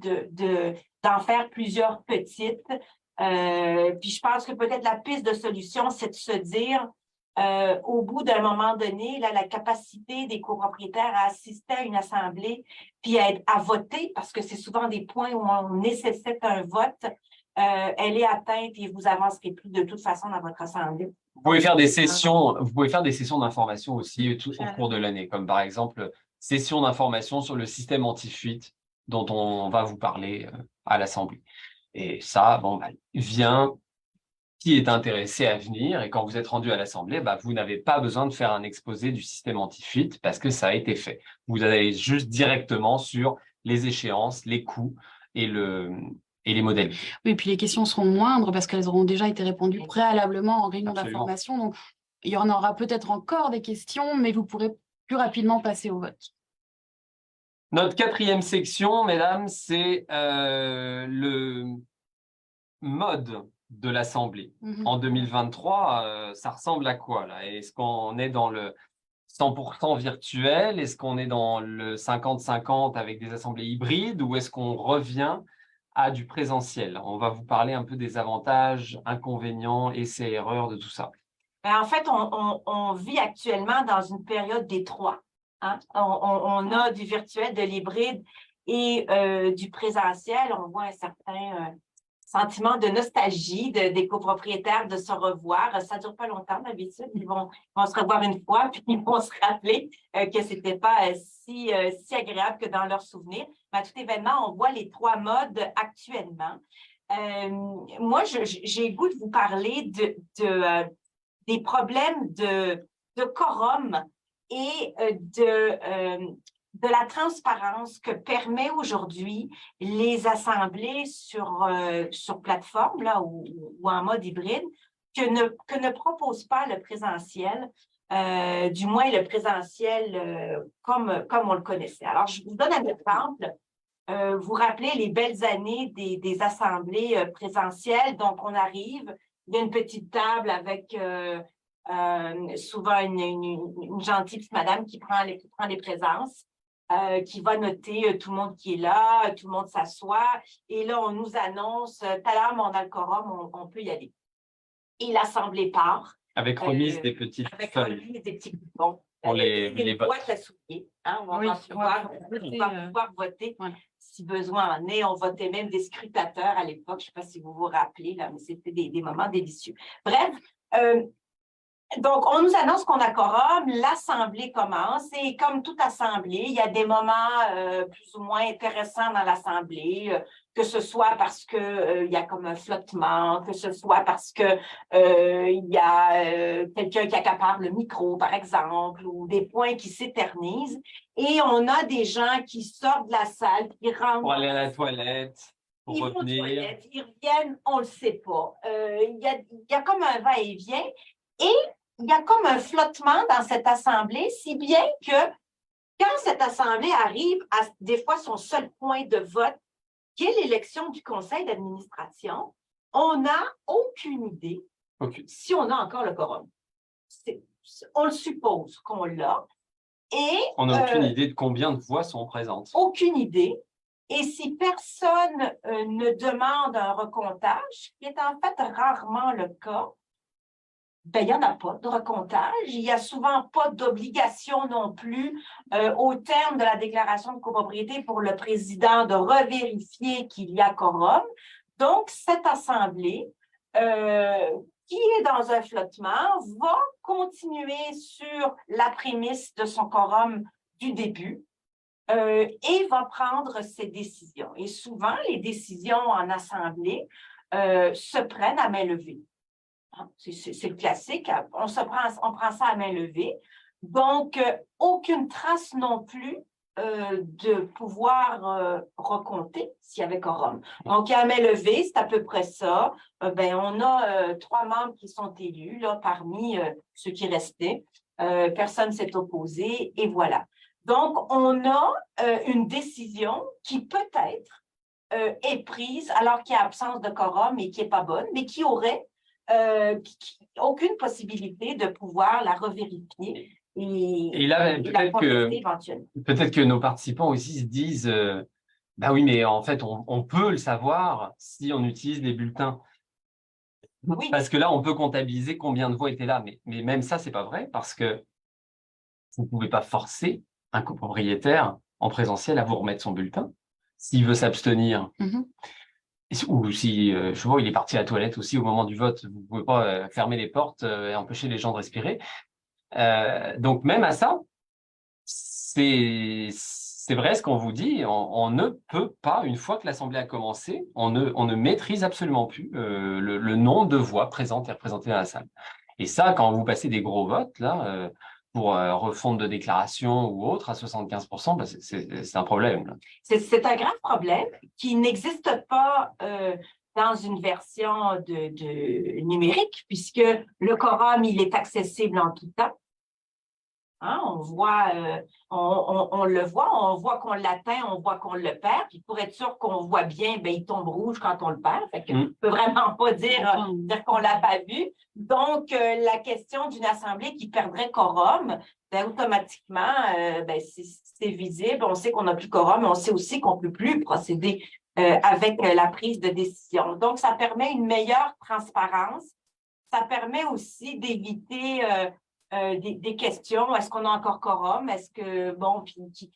d'en faire plusieurs petites? Puis je pense que peut-être la piste de solution, c'est de se dire, au bout d'un moment donné, là, la capacité des copropriétaires à assister à une assemblée puis à voter, parce que c'est souvent des points où on nécessite un vote, elle est atteinte et vous avancerez plus de toute façon dans votre assemblée. Vous pouvez faire des sessions d'information aussi au cours de l'année, comme par exemple session d'information sur le système anti-fuite dont on va vous parler à l'Assemblée. Et ça, qui est intéressé à venir, et quand vous êtes rendu à l'Assemblée, vous n'avez pas besoin de faire un exposé du système anti-fuite parce que ça a été fait. Vous allez juste directement sur les échéances, les coûts et les modèles. Oui, puis les questions seront moindres parce qu'elles auront déjà été répondues préalablement en réunion d'information. Donc, il y en aura peut-être encore des questions, mais vous pourrez plus rapidement passer au vote. Notre 4e section, mesdames, c'est le mode de l'Assemblée. En 2023, ça ressemble à quoi là? Est-ce qu'on est dans le 100% virtuel? Est-ce qu'on est dans le 50-50 avec des assemblées hybrides ou est-ce qu'on revient à du présentiel? On va vous parler un peu des avantages, inconvénients, essais, erreurs de tout ça. En fait, on vit actuellement dans une période des trois. Hein? On a du virtuel, de l'hybride et du présentiel. On voit un certain sentiment de nostalgie des copropriétaires de se revoir. Ça ne dure pas longtemps d'habitude. Ils vont se revoir une fois, puis ils vont se rappeler que ce n'était pas si agréable que dans leurs souvenirs. Mais à tout événement, on voit les 3 modes actuellement. Moi, j'ai le goût de vous parler des problèmes de quorum et de la transparence que permet aujourd'hui les assemblées sur plateforme là, ou en mode hybride que ne propose pas le présentiel, du moins le présentiel comme on le connaissait. Alors, je vous donne un exemple. Vous rappelez les belles années des assemblées présentielles. Donc, on arrive, il y a une petite table avec souvent une gentille petite madame qui prend les présences. Qui va noter tout le monde qui est là, tout le monde s'assoit. Et là, on nous annonce, tout à l'heure, on a le quorum, on peut y aller. Et l'Assemblée part. Avec remise des petites avec feuilles. Avec remise des petits boutons. Pour les boîtes à souliers. Hein, on va pouvoir voter voilà. si besoin en est. On votait même des scrutateurs à l'époque. Je ne sais pas si vous vous rappelez, là, mais c'était des moments délicieux. Bref, donc, on nous annonce qu'on a quorum, l'Assemblée commence et comme toute Assemblée, il y a des moments plus ou moins intéressants dans l'Assemblée, que ce soit parce que il y a comme un flottement, que ce soit parce que il y a quelqu'un qui accapare le micro, par exemple, ou des points qui s'éternisent. Et on a des gens qui sortent de la salle, qui rentrent. Pour aller à la toilette, pour ils revenir. Vont aux toilettes, ils reviennent, on ne le sait pas. Il y a comme un va-et-vient. Et il y a comme un flottement dans cette assemblée, si bien que quand cette assemblée arrive à des fois son seul point de vote, qui est l'élection du conseil d'administration, on n'a aucune idée si on a encore le quorum. On le suppose qu'on l'a. Et on n'a aucune idée de combien de voix sont présentes. Aucune idée. Et si personne ne demande un recomptage, qui est en fait rarement le cas, il n'y en a pas de recomptage. Il n'y a souvent pas d'obligation non plus au terme de la déclaration de copropriété pour le président de revérifier qu'il y a quorum. Donc, cette assemblée qui est dans un flottement va continuer sur la prémisse de son quorum du début et va prendre ses décisions. Et souvent, les décisions en assemblée se prennent à main levée. C'est le classique, on prend ça à main levée. Donc, aucune trace non plus de pouvoir recompter s'il y avait quorum. Donc, à main levée, c'est à peu près ça. On a 3 membres qui sont élus là, parmi ceux qui restaient. Personne ne s'est opposé et voilà. Donc, on a une décision qui peut-être est prise alors qu'il y a absence de quorum et qui n'est pas bonne, mais qui aurait aucune possibilité de pouvoir la revérifier Et là, peut-être que nos participants aussi se disent bah oui, mais en fait, on peut le savoir si on utilise les bulletins. Oui. Parce que là, on peut comptabiliser combien de voix étaient là. Mais même ça, c'est pas vrai parce que vous ne pouvez pas forcer un copropriétaire en présentiel à vous remettre son bulletin s'il veut s'abstenir. Ou si, je sais pas, il est parti à la toilette aussi au moment du vote. Vous ne pouvez pas fermer les portes et empêcher les gens de respirer. Donc, même à ça, c'est vrai ce qu'on vous dit, on ne peut pas, une fois que l'Assemblée a commencé, on ne maîtrise absolument plus le nombre de voix présentes et représentées dans la salle. Et ça, quand vous passez des gros votes, là, pour refonte de déclaration ou autre, à 75%, bah, c'est un problème. C'est un grave problème qui n'existe pas dans une version de numérique, puisque le quorum, il est accessible en tout temps. Hein, on voit, on le voit, on voit qu'on l'atteint, on voit qu'on le perd. Puis pour être sûr qu'on voit bien, ben, il tombe rouge quand on le perd. Fait qu'on ne peut vraiment pas dire qu'on ne l'a pas vu. Donc, la question d'une assemblée qui perdrait quorum, ben, automatiquement, c'est visible. On sait qu'on n'a plus quorum, mais on sait aussi qu'on ne peut plus procéder avec la prise de décision. Donc, ça permet une meilleure transparence. Ça permet aussi d'éviter des questions. Est-ce qu'on a encore quorum? Est-ce que,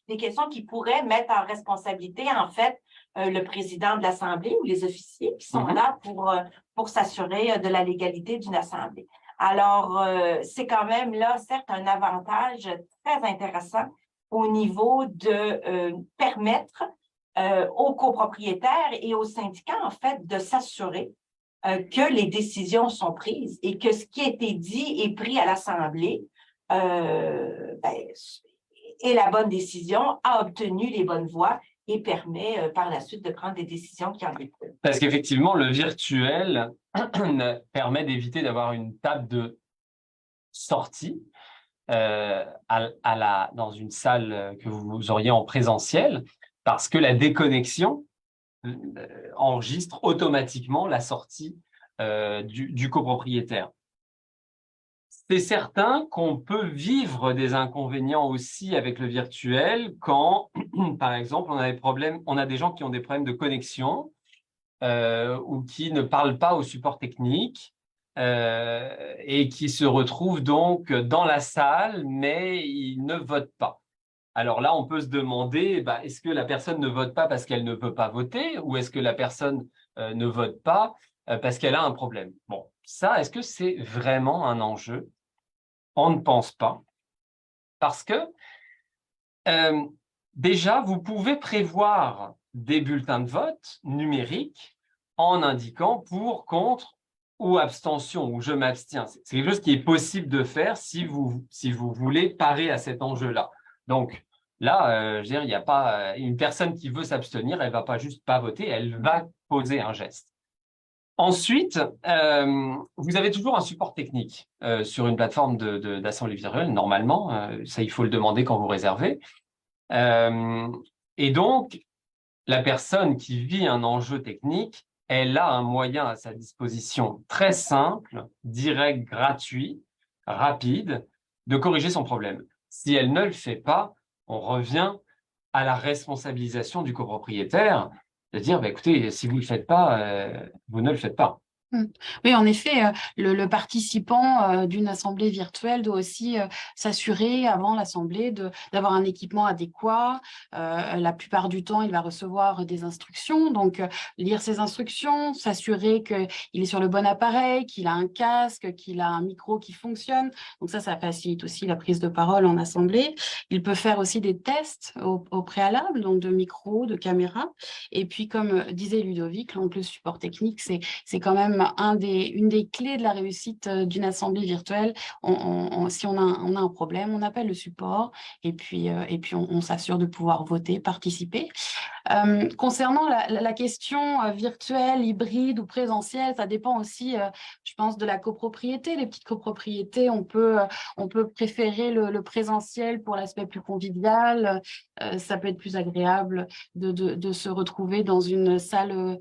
des questions qui pourraient mettre en responsabilité, en fait, le président de l'Assemblée ou les officiers qui sont là pour s'assurer de la légalité d'une Assemblée. Alors, c'est quand même là, certes, un avantage très intéressant au niveau de permettre aux copropriétaires et aux syndicats, en fait, de s'assurer que les décisions sont prises et que ce qui a été dit est pris à l'Assemblée est la bonne décision, a obtenu les bonnes voix et permet par la suite de prendre des décisions qui en découlent. Parce qu'effectivement, le virtuel permet d'éviter d'avoir une table de sortie dans une salle que vous auriez en présentiel, parce que la déconnexion enregistre automatiquement la sortie du copropriétaire. C'est certain qu'on peut vivre des inconvénients aussi avec le virtuel quand, par exemple, on a des gens qui ont des problèmes de connexion ou qui ne parlent pas au support technique et qui se retrouvent donc dans la salle, mais ils ne votent pas. Alors là, on peut se demander, est-ce que la personne ne vote pas parce qu'elle ne veut pas voter ou est-ce que la personne ne vote pas parce qu'elle a un problème? Bon, ça, est-ce que c'est vraiment un enjeu? On ne pense pas. Parce que déjà, vous pouvez prévoir des bulletins de vote numériques en indiquant pour, contre ou abstention ou je m'abstiens. C'est quelque chose qui est possible de faire si vous voulez parer à cet enjeu-là. Donc là, je veux dire, il n'y a pas une personne qui veut s'abstenir, elle ne va pas juste pas voter, elle va poser un geste. Ensuite, vous avez toujours un support technique sur une plateforme d'assemblée virtuelle, normalement. Ça, il faut le demander quand vous réservez. Et donc, la personne qui vit un enjeu technique, elle a un moyen à sa disposition très simple, direct, gratuit, rapide, de corriger son problème. Si elle ne le fait pas, on revient à la responsabilisation du copropriétaire, de dire, écoutez, si vous ne le faites pas, vous ne le faites pas. Oui, en effet, le participant d'une assemblée virtuelle doit aussi s'assurer avant l'assemblée d'avoir un équipement adéquat. La plupart du temps, il va recevoir des instructions. Donc, lire ces instructions, s'assurer qu'il est sur le bon appareil, qu'il a un casque, qu'il a un micro qui fonctionne. Donc ça facilite aussi la prise de parole en assemblée. Il peut faire aussi des tests au préalable, donc de micro, de caméra. Et puis, comme disait Ludovic, donc le support technique, c'est quand même même une des clés de la réussite d'une assemblée virtuelle. Si on a un problème, on appelle le support et puis on s'assure de pouvoir voter, participer. Concernant la question virtuelle, hybride ou présentielle, ça dépend aussi, je pense, de la copropriété. Les petites copropriétés, on peut préférer le présentiel pour l'aspect plus convivial. Ça peut être plus agréable de se retrouver dans une salle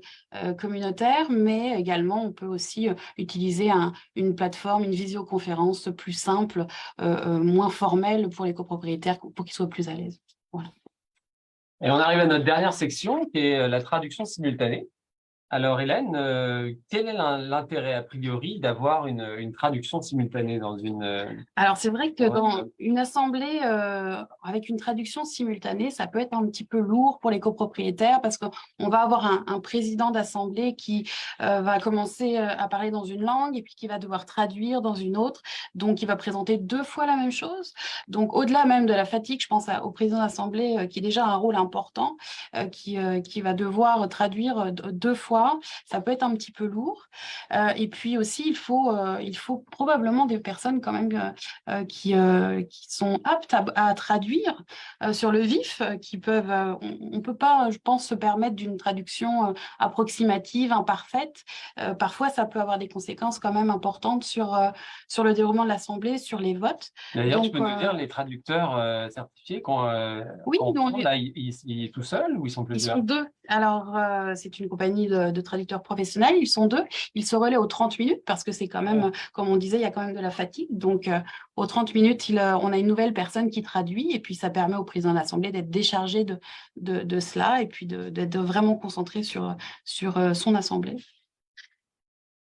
communautaire, mais également, on peut aussi utiliser une plateforme, une visioconférence plus simple, moins formelle pour les copropriétaires, pour qu'ils soient plus à l'aise. Voilà. Et on arrive à notre dernière section, qui est la traduction simultanée. Alors, Hélène, quel est l'intérêt, a priori, d'avoir une traduction simultanée dans une... Alors, c'est vrai que dans une assemblée avec une traduction simultanée, ça peut être un petit peu lourd pour les copropriétaires parce qu'on va avoir un président d'assemblée qui va commencer à parler dans une langue et puis qui va devoir traduire dans une autre. Donc, il va présenter 2 fois la même chose. Donc, au-delà même de la fatigue, je pense au président d'assemblée qui a déjà un rôle important, qui va devoir traduire 2 fois. Ça peut être un petit peu lourd. Et puis aussi, il faut probablement des personnes quand même qui sont aptes à traduire sur le vif, qui peuvent. On peut pas, je pense, se permettre d'une traduction approximative, imparfaite. Parfois, ça peut avoir des conséquences quand même importantes sur le déroulement de l'Assemblée, sur les votes. D'ailleurs, tu peux nous dire, les traducteurs certifiés oui, donc, là, il est tout seul ou ils sont plusieurs? Ils sont 2. Alors, c'est une compagnie de traducteurs professionnels. Ils sont 2. Ils se relaient aux 30 minutes parce que c'est quand même, comme on disait, il y a quand même de la fatigue. Donc, aux 30 minutes, on a une nouvelle personne qui traduit et puis ça permet au président de l'Assemblée d'être déchargé de cela et puis d'être vraiment concentré sur son Assemblée.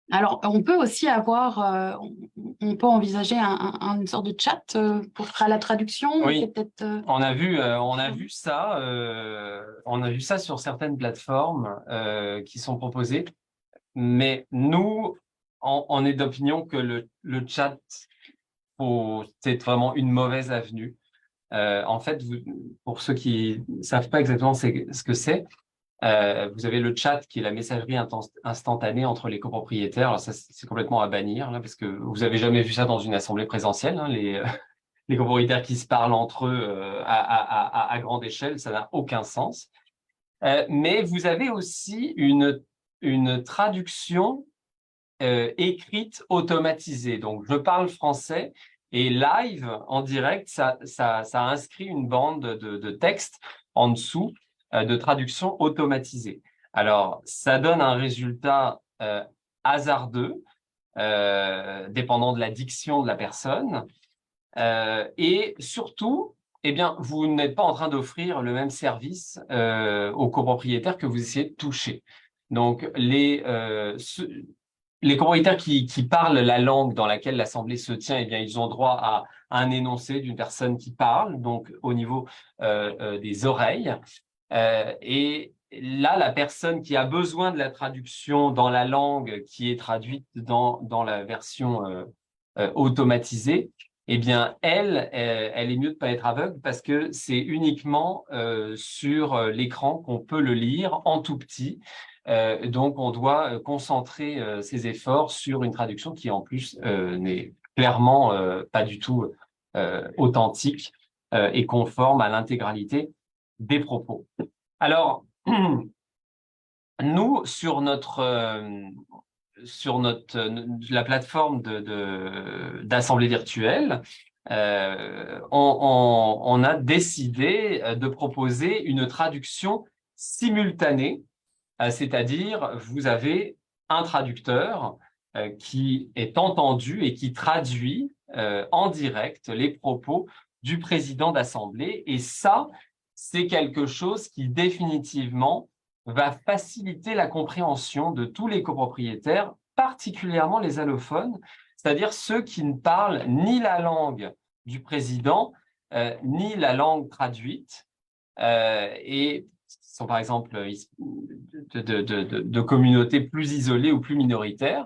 Alors, on peut aussi avoir, on peut envisager une sorte de chat pour la traduction. Oui, peut-être, on a vu ça sur certaines plateformes qui sont proposées. Mais nous, on est d'opinion que le chat, c'est vraiment une mauvaise avenue. En fait, pour ceux qui ne savent pas exactement ce que c'est, vous avez le chat qui est la messagerie instantanée entre les copropriétaires. Alors ça, c'est complètement à bannir, là, parce que vous avez jamais vu ça dans une assemblée présentielle, hein, les copropriétaires qui se parlent entre eux à grande échelle, ça n'a aucun sens. Mais vous avez aussi une traduction écrite automatisée. Donc, je parle français et live, en direct, ça inscrit une bande de texte en dessous de traduction automatisée. Alors, ça donne un résultat hasardeux, dépendant de la diction de la personne. Et surtout, eh bien, vous n'êtes pas en train d'offrir le même service aux copropriétaires que vous essayez de toucher. Donc, les copropriétaires qui parlent la langue dans laquelle l'Assemblée se tient, eh bien, ils ont droit à un énoncé d'une personne qui parle, donc au niveau des oreilles. Et là, la personne qui a besoin de la traduction dans la langue qui est traduite dans la version automatisée, eh bien, elle est mieux de pas être aveugle parce que c'est uniquement sur l'écran qu'on peut le lire en tout petit. Donc, on doit concentrer ses efforts sur une traduction qui, en plus, n'est clairement pas du tout authentique et conforme à l'intégralité des propos. Alors, nous, sur la plateforme d'assemblée virtuelle, on a décidé de proposer une traduction simultanée, c'est-à-dire vous avez un traducteur qui est entendu et qui traduit en direct les propos du président d'assemblée. Et ça, c'est quelque chose qui définitivement va faciliter la compréhension de tous les copropriétaires, particulièrement les allophones, c'est-à-dire ceux qui ne parlent ni la langue du président, ni la langue traduite, et sont par exemple de communautés plus isolées ou plus minoritaires.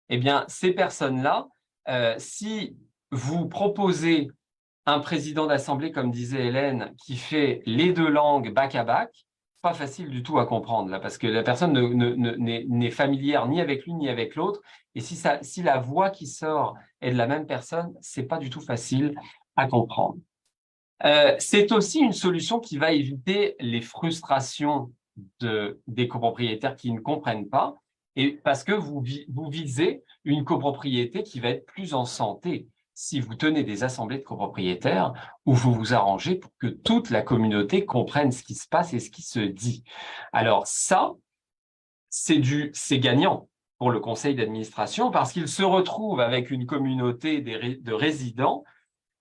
Eh bien, ces personnes-là, si vous proposez un président d'assemblée, comme disait Hélène, qui fait les 2 langues back à back, pas facile du tout à comprendre, là, parce que la personne n'est familière ni avec l'une ni avec l'autre. Et si la voix qui sort est de la même personne, c'est pas du tout facile à comprendre. C'est aussi une solution qui va éviter les frustrations des copropriétaires qui ne comprennent pas, et parce que vous visez une copropriété qui va être plus en santé. Si vous tenez des assemblées de copropriétaires où vous vous arrangez pour que toute la communauté comprenne ce qui se passe et ce qui se dit. Alors ça, c'est gagnant pour le conseil d'administration parce qu'il se retrouve avec une communauté de résidents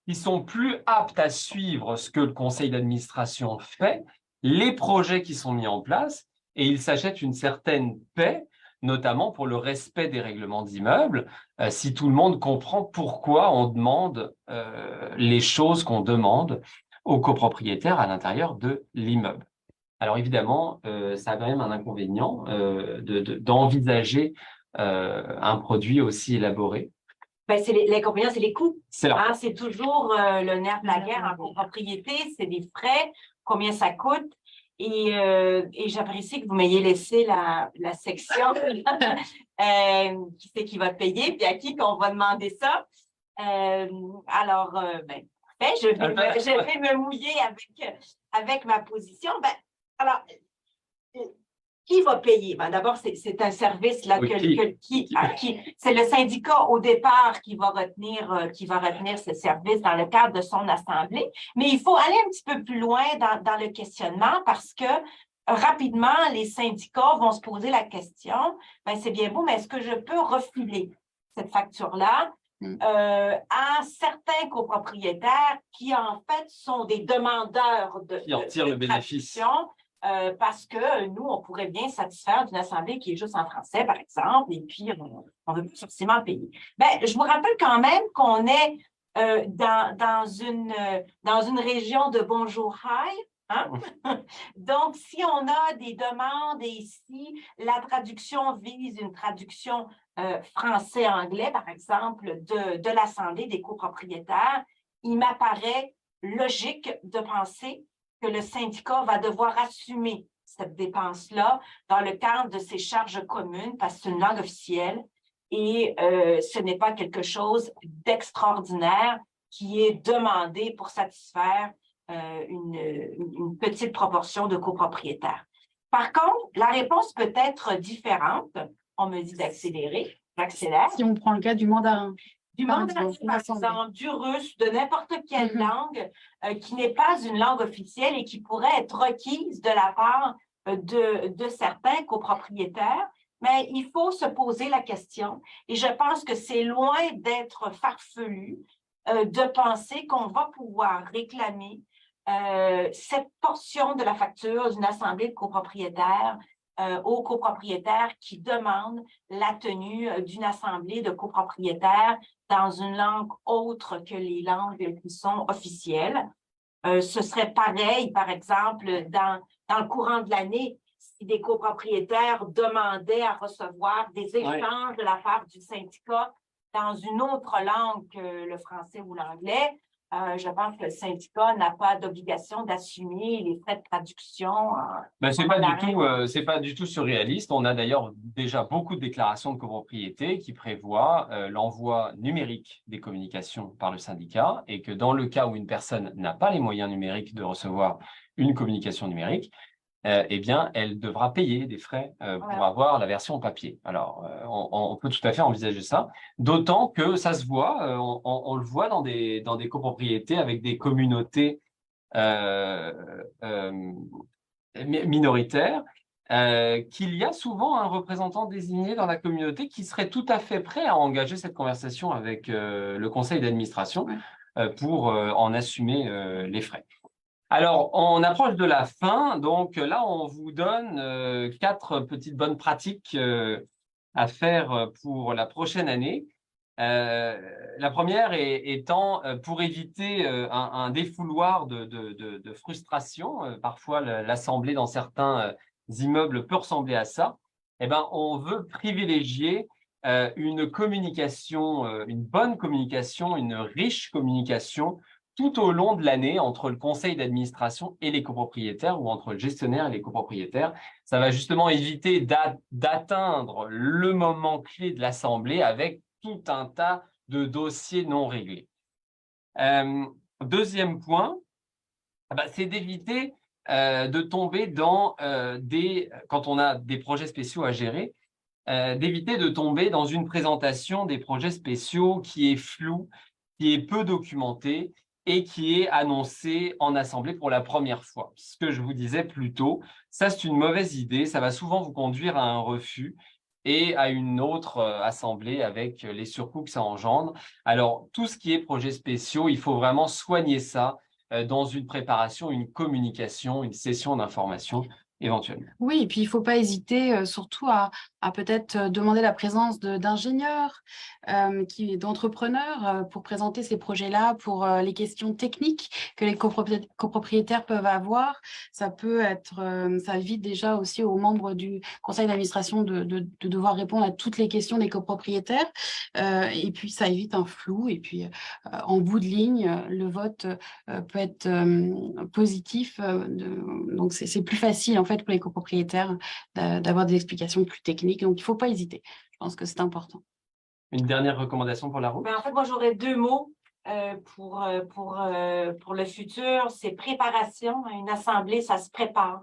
qui sont plus aptes à suivre ce que le conseil d'administration fait, les projets qui sont mis en place, et ils s'achètent une certaine paix, notamment pour le respect des règlements d'immeubles, si tout le monde comprend pourquoi on demande les choses qu'on demande aux copropriétaires à l'intérieur de l'immeuble. Alors évidemment, ça a quand même un inconvénient d'envisager un produit aussi élaboré. Ben, l'inconvénient, c'est les coûts. C'est là. Hein, c'est toujours le nerf de la guerre en copropriété, c'est des frais, combien ça coûte. Et j'apprécie que vous m'ayez laissé la section qui c'est qui va payer, puis à qui qu'on va demander ça. Alors, ben, parfait, je vais me mouiller avec ma position. Ben, alors, qui va payer? Ben, d'abord, c'est un service là, c'est le syndicat au départ qui va retenir ce service dans le cadre de son assemblée. Mais il faut aller un petit peu plus loin dans le questionnement parce que rapidement, les syndicats vont se poser la question, ben, c'est bien beau, mais est-ce que je peux refiler cette facture-là à certains copropriétaires qui, en fait, sont des demandeurs qui en tirent le bénéfice. Parce que nous, on pourrait bien satisfaire d'une assemblée qui est juste en français, par exemple, et puis on ne veut pas forcément payer. Ben, je vous rappelle quand même qu'on est dans une région de bonjour high. Hein? Donc, si on a des demandes et si la traduction vise une traduction français-anglais, par exemple, de l'Assemblée des copropriétaires, il m'apparaît logique de penser que le syndicat va devoir assumer cette dépense-là dans le cadre de ses charges communes parce que c'est une langue officielle et ce n'est pas quelque chose d'extraordinaire qui est demandé pour satisfaire une petite proportion de copropriétaires. Par contre, la réponse peut être différente. On me dit d'accélérer. J'accélère. Si on prend le cas du mandarin. Du mandarin, par exemple, du russe, de n'importe quelle langue qui n'est pas une langue officielle et qui pourrait être requise de la part de certains copropriétaires, mais il faut se poser la question. Et je pense que c'est loin d'être farfelu de penser qu'on va pouvoir réclamer cette portion de la facture d'une assemblée de copropriétaires aux copropriétaires qui demandent la tenue d'une assemblée de copropriétaires dans une langue autre que les langues qui sont officielles. Ce serait pareil, par exemple, dans le courant de l'année, si des copropriétaires demandaient à recevoir des échanges de la part du syndicat dans une autre langue que le français ou l'anglais, je pense que le syndicat n'a pas d'obligation d'assumer les frais de traduction. Ben, c'est pas du tout surréaliste. On a d'ailleurs déjà beaucoup de déclarations de copropriété qui prévoient l'envoi numérique des communications par le syndicat et que dans le cas où une personne n'a pas les moyens numériques de recevoir une communication numérique, eh bien, elle devra payer des frais pour avoir la version papier. Alors, on peut tout à fait envisager ça, d'autant que ça se voit, on le voit dans des copropriétés avec des communautés minoritaires, qu'il y a souvent un représentant désigné dans la communauté qui serait tout à fait prêt à engager cette conversation avec le conseil d'administration pour en assumer les frais. Alors, on approche de la fin, donc là, on vous donne 4 petites bonnes pratiques à faire pour la prochaine année. La première étant pour éviter un défouloir de frustration. Parfois, l'assemblée dans certains immeubles peut ressembler à ça. Eh ben, on veut privilégier une communication, une bonne communication, une riche communication tout au long de l'année entre le conseil d'administration et les copropriétaires ou entre le gestionnaire et les copropriétaires. Ça va justement éviter d'atteindre le moment clé de l'assemblée avec tout un tas de dossiers non réglés. Deuxième point, c'est d'éviter de tomber dans quand on a des projets spéciaux à gérer, d'éviter de tomber dans une présentation des projets spéciaux qui est floue, qui est peu documentée et qui est annoncée en assemblée pour la première fois. Ce que je vous disais plus tôt, ça c'est une mauvaise idée, ça va souvent vous conduire à un refus et à une autre assemblée avec les surcoûts que ça engendre. Alors, tout ce qui est projets spéciaux, il faut vraiment soigner ça dans une préparation, une communication, une session d'information éventuellement. Oui, et puis il ne faut pas hésiter surtout à peut-être demander la présence d'ingénieurs, d'entrepreneurs pour présenter ces projets-là, pour les questions techniques que les copropriétaires peuvent avoir. Ça peut être, ça évite déjà aussi aux membres du conseil d'administration de devoir répondre à toutes les questions des copropriétaires. Et puis ça évite un flou. Et puis en bout de ligne, le vote peut être positif. Donc c'est plus facile en fait pour les copropriétaires d'avoir des explications plus techniques. Donc il ne faut pas hésiter. Je pense que c'est important. Une dernière recommandation pour la route? En fait, moi, j'aurais 2 mots pour le futur. C'est préparation. Une assemblée, ça se prépare.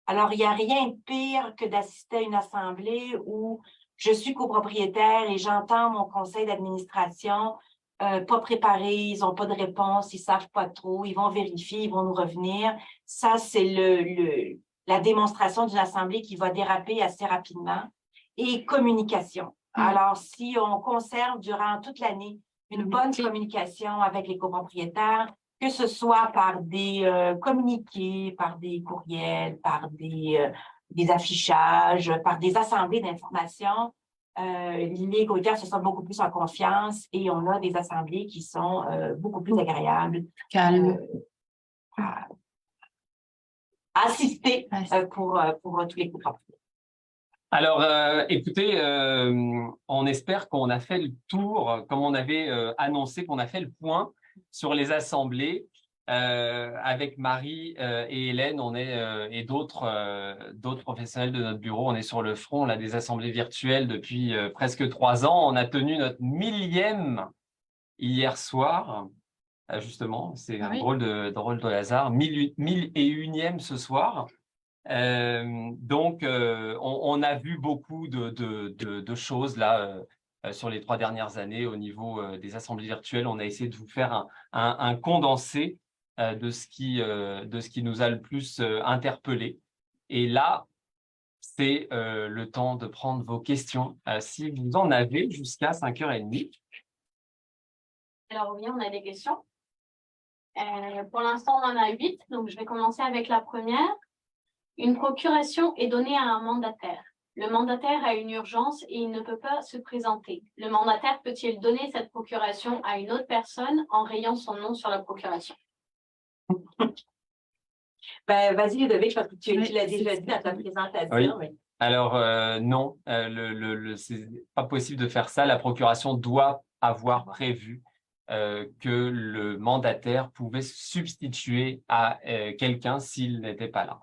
Alors, il n'y a rien de pire que d'assister à une assemblée où je suis copropriétaire et j'entends mon conseil d'administration pas préparé, ils n'ont pas de réponse, ils ne savent pas trop, ils vont vérifier, ils vont nous revenir. Ça, c'est la démonstration d'une assemblée qui va déraper assez rapidement. Et communication. Alors, si on conserve durant toute l'année une bonne communication avec les copropriétaires, que ce soit par des communiqués, par des courriels, par des affichages, par des assemblées d'information, les copropriétaires se sentent beaucoup plus en confiance et on a des assemblées qui sont beaucoup plus agréables. Calme. À assister pour tous les copropriétaires. Alors, écoutez, on espère qu'on a fait le tour, comme on avait annoncé, qu'on a fait le point sur les assemblées. Avec Marie et Hélène, et d'autres professionnels de notre bureau, on est sur le front là, des assemblées virtuelles depuis presque 3 ans. On a tenu notre 1000e hier soir, justement. C'est un drôle de hasard. 1001e ce soir. Donc, on a vu beaucoup de choses là sur les 3 dernières années au niveau des assemblées virtuelles. On a essayé de vous faire un condensé de ce qui nous a le plus interpellé. Et là, c'est le temps de prendre vos questions. Si vous en avez jusqu'à 5h30. Alors oui, on a des questions. Pour l'instant, on en a 8. Donc, je vais commencer avec la première. Une procuration est donnée à un mandataire. Le mandataire a une urgence et il ne peut pas se présenter. Le mandataire peut-il donner cette procuration à une autre personne en rayant son nom sur la procuration? Vas-y, Ludovic, je pense que tu l'as déjà dit dans ta présentation. Oui. Mais... Alors, non, c'est pas possible de faire ça. La procuration doit avoir prévu que le mandataire pouvait se substituer à quelqu'un s'il n'était pas là.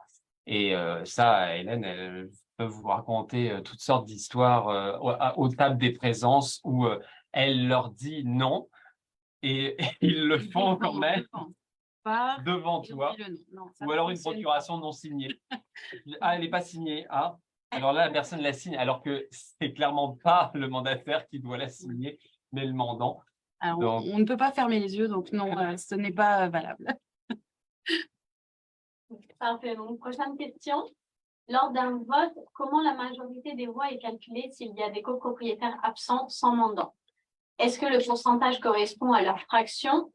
Et ça, Hélène, elle peut vous raconter toutes sortes d'histoires aux tables des présences où elle leur dit non et ils le font quand même devant toi. Ou alors une procuration non signée. Ah, elle n'est pas signée. Ah, alors là, la personne la signe, alors que c'est clairement pas le mandataire qui doit la signer, mais le mandant. Alors, donc... on ne peut pas fermer les yeux, donc non, ce n'est pas valable. Parfait. Donc, prochaine question. Lors d'un vote, comment la majorité des voix est calculée s'il y a des copropriétaires absents sans mandant? Est-ce que le pourcentage correspond à leur fraction?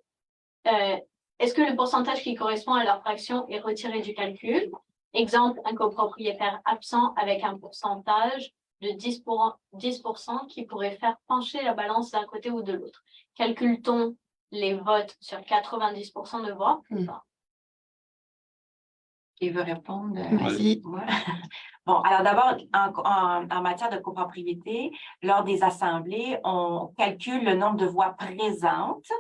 Est-ce que le pourcentage qui correspond à leur fraction est retiré du calcul? Exemple, un copropriétaire absent avec un pourcentage de 10% qui pourrait faire pencher la balance d'un côté ou de l'autre. Calcule-t-on les votes sur 90% de voix ou pas? Qui veut répondre? Vas-y. Bon, alors d'abord, en matière de copropriété, lors des assemblées, on calcule le nombre de voix présentes.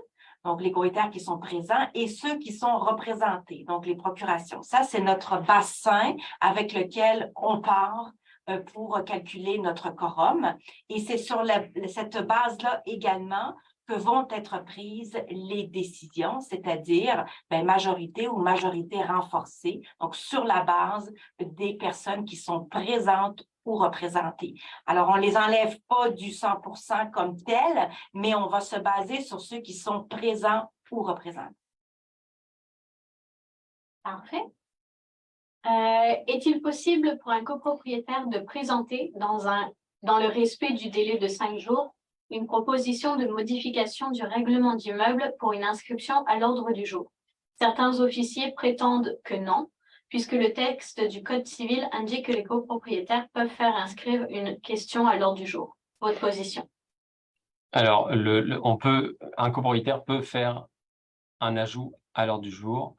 donc les copropriétaires qui sont présents, et ceux qui sont représentés, donc les procurations. Ça, c'est notre bassin avec lequel on part pour calculer notre quorum. Et c'est sur cette base-là également que vont être prises les décisions, c'est-à-dire majorité ou majorité renforcée, donc sur la base des personnes qui sont présentes ou représentées. Alors, on ne les enlève pas du 100% comme tel, mais on va se baser sur ceux qui sont présents ou représentés. Parfait. Est-il possible pour un copropriétaire de présenter, dans le respect du délai de 5 jours, une proposition de modification du règlement d'immeuble pour une inscription à l'ordre du jour? Certains officiers prétendent que non, puisque le texte du Code civil indique que les copropriétaires peuvent faire inscrire une question à l'ordre du jour. Votre position? Alors, un copropriétaire peut faire un ajout à l'ordre du jour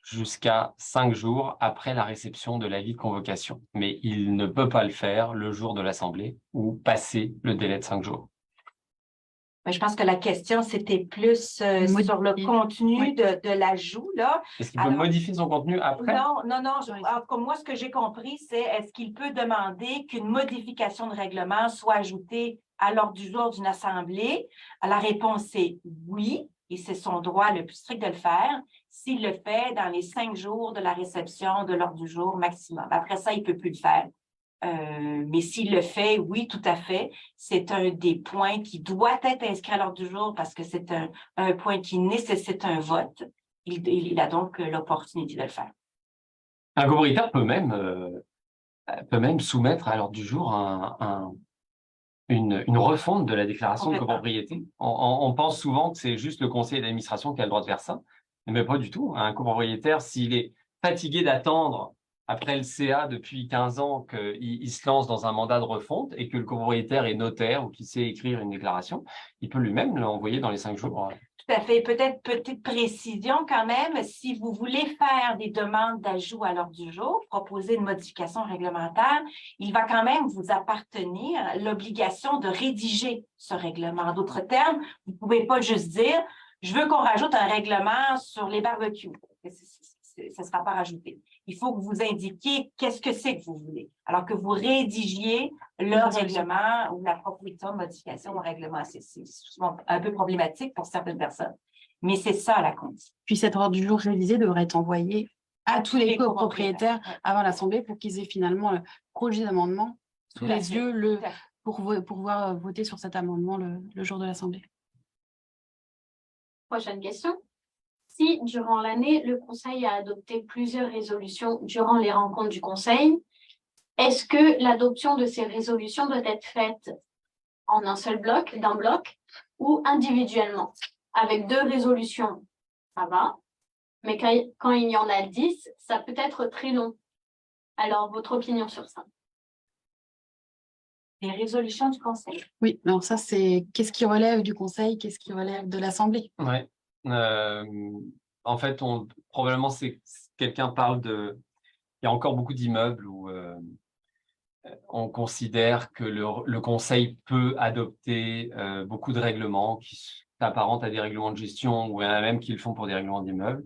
jusqu'à 5 jours après la réception de l'avis de convocation. Mais il ne peut pas le faire le jour de l'Assemblée ou passer le délai de 5 jours. Je pense que la question, c'était plus sur le contenu de l'ajout, là. Est-ce qu'il peut modifier son contenu après? Non. Comme moi, ce que j'ai compris, c'est est-ce qu'il peut demander qu'une modification de règlement soit ajoutée à l'ordre du jour d'une assemblée? La réponse est oui, et c'est son droit le plus strict de le faire, s'il le fait dans les 5 jours de la réception de l'ordre du jour maximum. Après ça, il ne peut plus le faire. Mais s'il le fait, oui, tout à fait. C'est un des points qui doit être inscrit à l'ordre du jour parce que c'est un point qui nécessite un vote. Il a donc l'opportunité de le faire. Un copropriétaire peut même soumettre à l'ordre du jour une refonte de la déclaration de copropriété. On pense souvent que c'est juste le conseil d'administration qui a le droit de faire ça, mais pas du tout. Un copropriétaire, s'il est fatigué d'attendre après le CA depuis 15 ans qu'il se lance dans un mandat de refonte et que le copropriétaire est notaire ou qu'il sait écrire une déclaration, il peut lui-même l'envoyer dans les 5 jours. Tout à fait. Peut-être petite précision quand même, si vous voulez faire des demandes d'ajout à l'ordre du jour, proposer une modification réglementaire, il va quand même vous appartenir l'obligation de rédiger ce règlement. En d'autres termes, vous ne pouvez pas juste dire « je veux qu'on rajoute un règlement sur les barbecues ». Ça ne sera pas rajouté. Il faut que vous indiquiez qu'est-ce que c'est que vous voulez. Alors que vous rédigiez le règlement ou la proposition de modification au règlement. C'est souvent un peu problématique pour certaines personnes. Mais c'est ça la condition. Puis cet ordre du jour révisé devrait être envoyé à tous les copropriétaires avant l'Assemblée pour qu'ils aient finalement le projet d'amendement sous les yeux pour pouvoir voter sur cet amendement le jour de l'Assemblée. Prochaine question. Si, durant l'année, le Conseil a adopté plusieurs résolutions durant les rencontres du Conseil, est-ce que l'adoption de ces résolutions doit être faite en un seul bloc, d'un bloc, ou individuellement? Avec 2 résolutions, ça va, mais quand il y en a 10, ça peut être très long. Alors, votre opinion sur ça? Les résolutions du Conseil. Oui, alors ça, c'est qu'est-ce qui relève du Conseil, qu'est-ce qui relève de l'Assemblée? Oui. En fait, probablement, quelqu'un parle il y a encore beaucoup d'immeubles où on considère que le Conseil peut adopter beaucoup de règlements qui s'apparentent à des règlements de gestion ou il y en a même qui le font pour des règlements d'immeubles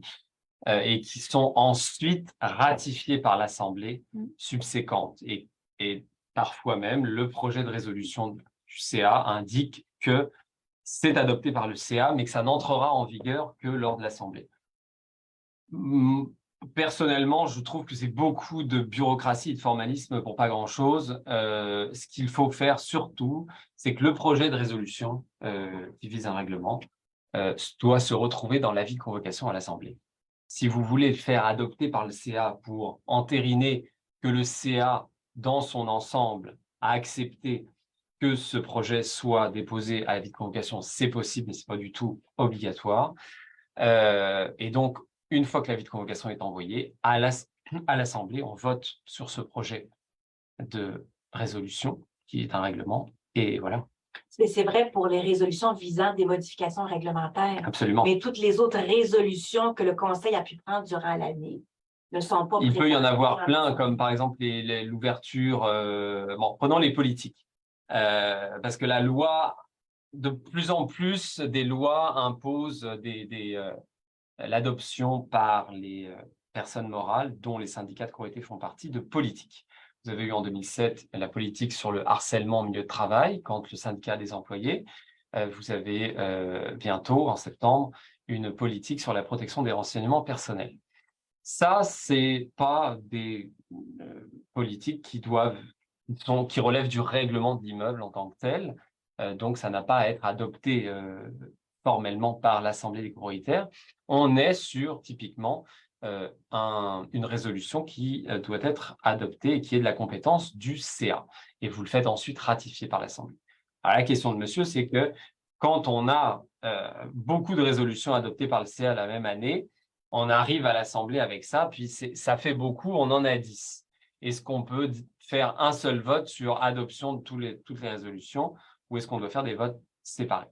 et qui sont ensuite ratifiés par l'Assemblée subséquente. Et parfois même, le projet de résolution du CA indique que c'est adopté par le CA, mais que ça n'entrera en vigueur que lors de l'Assemblée. Personnellement, je trouve que c'est beaucoup de bureaucratie et de formalisme pour pas grand-chose. Ce qu'il faut faire surtout, c'est que le projet de résolution qui vise un règlement doit se retrouver dans l'avis de convocation à l'Assemblée. Si vous voulez le faire adopter par le CA pour entériner que le CA, dans son ensemble, a accepté que ce projet soit déposé à l'avis de convocation, c'est possible, mais ce n'est pas du tout obligatoire. Et donc, une fois que l'avis de convocation est envoyé, à l'Assemblée, on vote sur ce projet de résolution, qui est un règlement, et voilà. C'est vrai pour les résolutions visant des modifications réglementaires. Absolument. Mais toutes les autres résolutions que le Conseil a pu prendre durant l'année ne sont pas... Il peut y en avoir plein, comme par exemple l'ouverture... prenons les politiques. Parce que la loi de plus en plus, des lois imposent l'adoption par les personnes morales, dont les syndicats de copropriété font partie, de politiques. Vous avez eu en 2007 la politique sur le harcèlement au milieu de travail, quand le syndicat des employés. Vous avez bientôt, en septembre, une politique sur la protection des renseignements personnels. Ça, c'est pas des politiques qui relèvent du règlement de l'immeuble en tant que tel. Donc, ça n'a pas à être adopté formellement par l'Assemblée des copropriétaires. On est sur, typiquement, une résolution qui doit être adoptée et qui est de la compétence du CA. Et vous le faites ensuite ratifier par l'Assemblée. Alors, la question de monsieur, c'est que quand on a beaucoup de résolutions adoptées par le CA la même année, on arrive à l'Assemblée avec ça, puis ça fait beaucoup, on en a 10. Est-ce qu'on peut faire un seul vote sur adoption de toutes les résolutions, ou est-ce qu'on doit faire des votes séparés?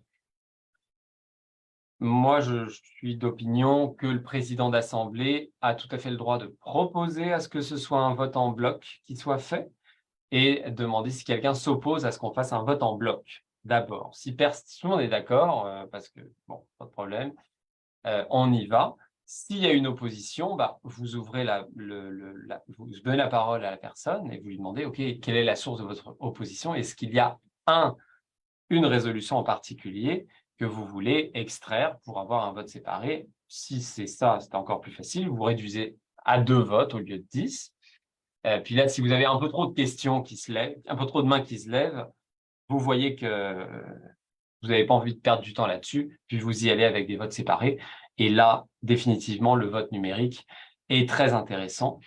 Moi, je suis d'opinion que le président d'Assemblée a tout à fait le droit de proposer à ce que ce soit un vote en bloc qui soit fait et demander si quelqu'un s'oppose à ce qu'on fasse un vote en bloc. D'abord, si tout le monde est d'accord, parce que, bon, pas de problème, on y va. S'il y a une opposition, vous ouvrez vous donnez la parole à la personne et vous lui demandez, OK, quelle est la source de votre opposition? Est-ce qu'il y a une résolution en particulier que vous voulez extraire pour avoir un vote séparé? Si c'est ça, c'est encore plus facile. Vous réduisez à 2 votes au lieu de 10. Puis là, si vous avez un peu trop de questions qui se lèvent, un peu trop de mains qui se lèvent, vous voyez que vous n'avez pas envie de perdre du temps là-dessus, puis vous y allez avec des votes séparés. Et là, définitivement, le vote numérique est très intéressant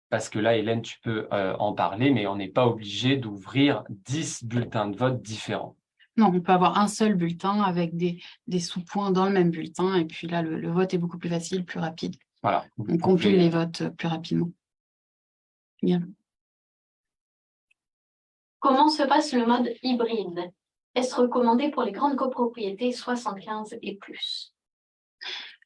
parce que là, Hélène, tu peux en parler, mais on n'est pas obligé d'ouvrir 10 bulletins de vote différents. Non, on peut avoir un seul bulletin avec des sous-points dans le même bulletin. Et puis là, le vote est beaucoup plus facile, plus rapide. Voilà. On compile les votes plus rapidement. Bien. Comment se passe le mode hybride? Est-ce recommandé pour les grandes copropriétés 75 et plus?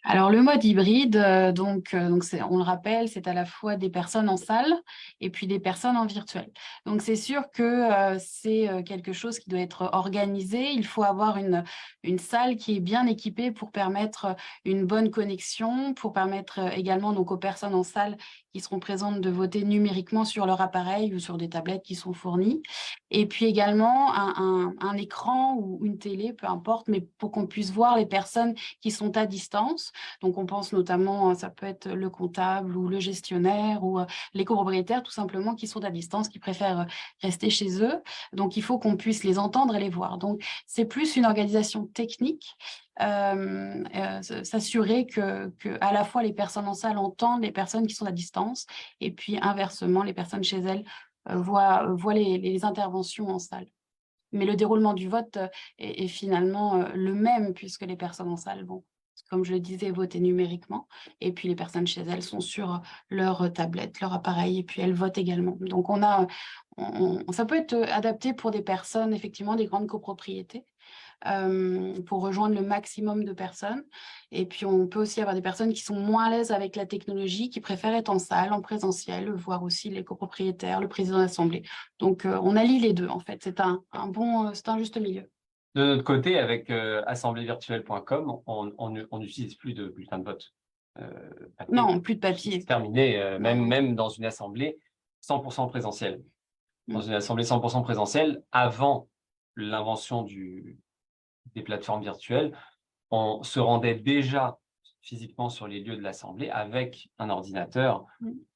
Alors, le mode hybride, on le rappelle, c'est à la fois des personnes en salle et puis des personnes en virtuel. Donc, c'est sûr que c'est quelque chose qui doit être organisé. Il faut avoir une salle qui est bien équipée pour permettre une bonne connexion, pour permettre également donc, aux personnes en salle qui seront présentes de voter numériquement sur leur appareil ou sur des tablettes qui sont fournies. Et puis également un écran ou une télé, peu importe, mais pour qu'on puisse voir les personnes qui sont à distance. Donc, on pense notamment, ça peut être le comptable ou le gestionnaire ou les copropriétaires, tout simplement, qui sont à distance, qui préfèrent rester chez eux. Donc, il faut qu'on puisse les entendre et les voir. Donc, c'est plus une organisation technique, s'assurer que à la fois les personnes en salle entendent les personnes qui sont à distance et puis inversement, les personnes chez elles voient les interventions en salle. Mais le déroulement du vote est finalement le même puisque les personnes en salle vont, comme je le disais, voter numériquement. Et puis, les personnes chez elles sont sur leur tablette, leur appareil, et puis elles votent également. Donc, ça peut être adapté pour des personnes, effectivement, des grandes copropriétés, pour rejoindre le maximum de personnes. Et puis, on peut aussi avoir des personnes qui sont moins à l'aise avec la technologie, qui préfèrent être en salle, en présentiel, voir aussi les copropriétaires, le président de l'Assemblée. Donc, on allie les deux, en fait. C'est un juste milieu. De notre côté, avec assembléevirtuelle.com, on n'utilise plus de bulletins de vote. Papier. Non, plus de papier. C'est terminé, même dans une assemblée 100% présentielle. Dans une assemblée 100% présentielle, avant l'invention des plateformes virtuelles, on se rendait déjà physiquement sur les lieux de l'assemblée avec un ordinateur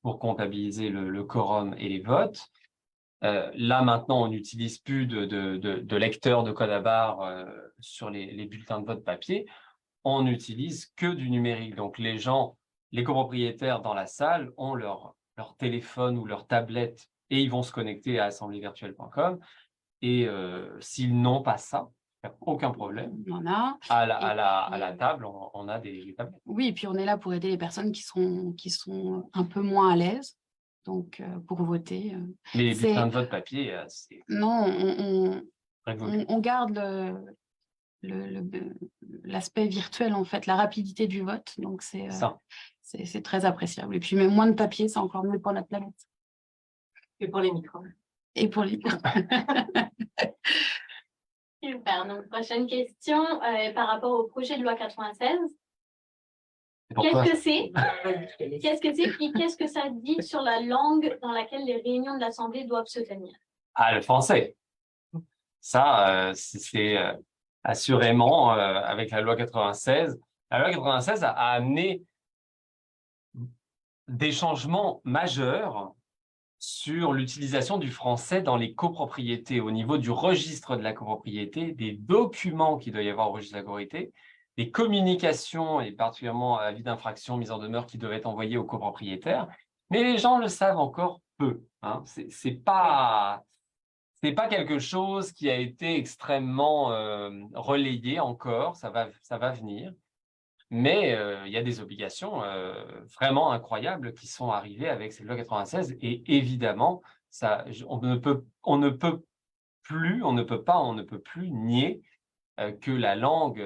pour comptabiliser le quorum et les votes. Là, maintenant, on n'utilise plus de lecteur de code à barre sur les bulletins de vote papier. On n'utilise que du numérique. Donc, les copropriétaires dans la salle ont leur téléphone ou leur tablette et ils vont se connecter à assembléevirtuelle.com. Et s'ils n'ont pas ça, il n'y a aucun problème. On a. À la table, on a des tablettes. Oui, et puis on est là pour aider les personnes qui sont un peu moins à l'aise. Donc, pour voter. Mais les bulletins de vote papier, c'est... Non, on garde l'aspect virtuel, en fait, la rapidité du vote. Donc, c'est très appréciable. Et puis, même moins de papier, c'est encore mieux pour la planète. Et pour les micros. Et pour les micros. Super. Donc, prochaine question par rapport au projet de loi 96. Pourquoi? Qu'est-ce que c'est? Qu'est-ce que c'est? Puis qu'est-ce que ça dit sur la langue dans laquelle les réunions de l'Assemblée doivent se tenir? Ah, le français. Ça, c'est assurément avec la loi 96. La loi 96 a amené des changements majeurs sur l'utilisation du français dans les copropriétés, au niveau du registre de la copropriété, des documents qu'il doit y avoir au registre de la copropriété, des communications, et particulièrement avis d'infraction, mise en demeure, qui doivent être envoyés aux copropriétaires. Mais les gens le savent encore peu. Hein. C'est pas quelque chose qui a été extrêmement relayé encore, ça va venir. Mais il y a des obligations vraiment incroyables qui sont arrivées avec cette loi 96. Et évidemment, on ne peut plus nier que la langue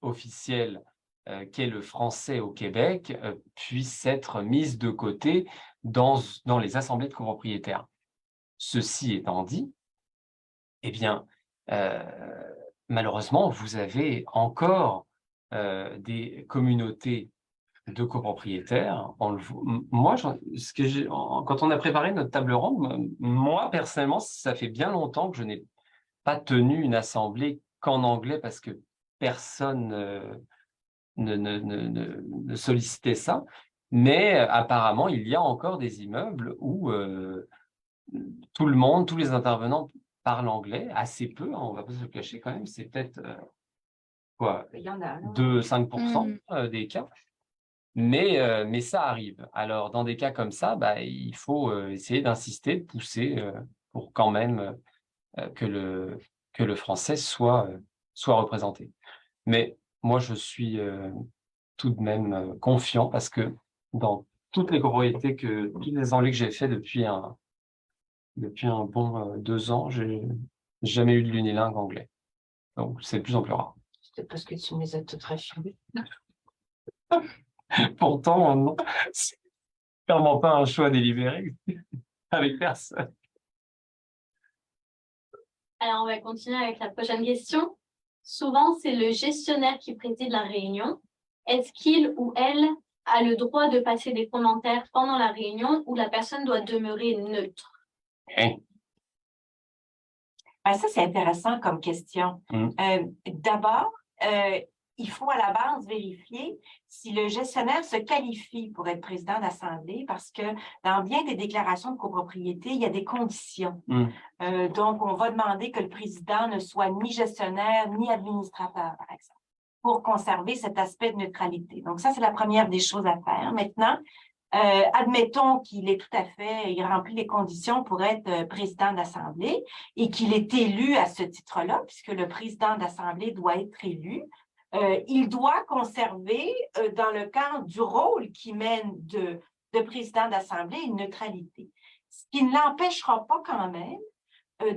officielle qu'est le français au Québec puisse être mise de côté dans les assemblées de copropriétaires. Ceci étant dit, eh bien, malheureusement, vous avez encore des communautés de copropriétaires. Moi, quand on a préparé notre table ronde, moi, personnellement, ça fait bien longtemps que je n'ai pas tenu une assemblée qu'en anglais parce que personne ne sollicitait ça. Mais apparemment, il y a encore des immeubles où tout le monde, tous les intervenants parlent anglais, assez peu, hein, on ne va pas se le cacher quand même, c'est peut-être Il y en a, là. 2-5% des cas. Mais ça arrive. Alors, dans des cas comme ça, il faut essayer d'insister, de pousser pour quand même que le français soit représenté. Mais moi, je suis tout de même confiant parce que dans toutes les copropriétés, toutes les assemblées que j'ai fait depuis un bon 2 ans, j'ai jamais eu de l'unilingue anglais. Donc, c'est de plus en plus rare. C'est parce que tu me les as toutes raffinées. Pourtant, non, c'est clairement pas un choix délibéré avec personne. Alors, on va continuer avec la prochaine question. Souvent, c'est le gestionnaire qui préside la réunion. Est-ce qu'il ou elle a le droit de passer des commentaires pendant la réunion ou la personne doit demeurer neutre? Ça, c'est intéressant comme question. D'abord, il faut à la base vérifier si le gestionnaire se qualifie pour être président d'assemblée parce que dans bien des déclarations de copropriété, il y a des conditions. Donc, on va demander que le président ne soit ni gestionnaire ni administrateur, par exemple, pour conserver cet aspect de neutralité. Donc, ça, c'est la première des choses à faire. Maintenant, admettons qu'il est il remplit les conditions pour être président d'assemblée et qu'il est élu à ce titre-là, puisque le président d'assemblée doit être élu. Il doit conserver, dans le cadre du rôle qu'il mène de président d'assemblée, une neutralité. Ce qui ne l'empêchera pas quand même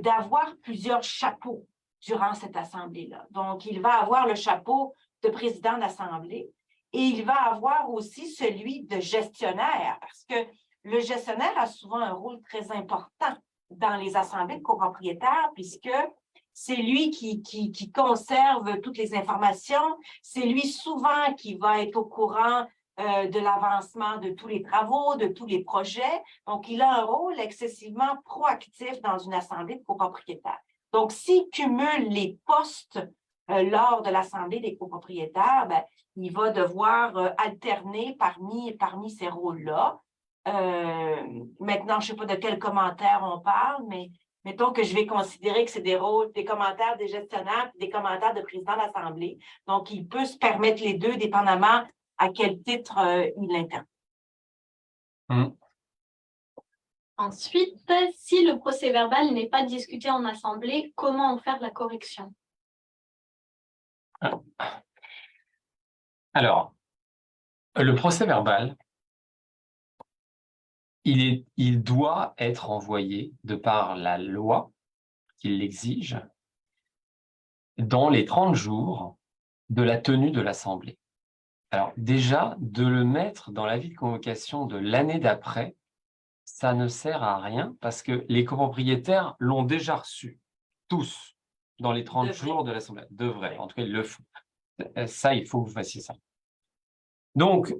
d'avoir plusieurs chapeaux durant cette assemblée-là. Donc, il va avoir le chapeau de président d'assemblée et il va avoir aussi celui de gestionnaire, parce que le gestionnaire a souvent un rôle très important dans les assemblées de copropriétaires, puisque c'est lui qui conserve toutes les informations, c'est lui souvent qui va être au courant de l'avancement de tous les travaux, de tous les projets. Donc, il a un rôle excessivement proactif dans une assemblée de copropriétaires. Donc, s'il cumule les postes lors de l'assemblée des copropriétaires, il va devoir alterner parmi ces rôles-là. Maintenant, je ne sais pas de quel commentaire on parle, mais mettons que je vais considérer que c'est des commentaires des gestionnaires et des commentaires de président d'assemblée. Donc, il peut se permettre les deux, dépendamment à quel titre il intervient. Ensuite, si le procès-verbal n'est pas discuté en assemblée, comment en faire la correction? Alors, le procès-verbal, il doit être envoyé de par la loi qui l'exige dans les 30 jours de la tenue de l'Assemblée. Alors déjà, de le mettre dans l'avis de convocation de l'année d'après, ça ne sert à rien parce que les copropriétaires l'ont déjà reçu, tous. dans les 30 Devrait. jours de l'Assemblée. Devrait, en tout cas, ils le font. Ça, il faut que vous fassiez ça. Donc,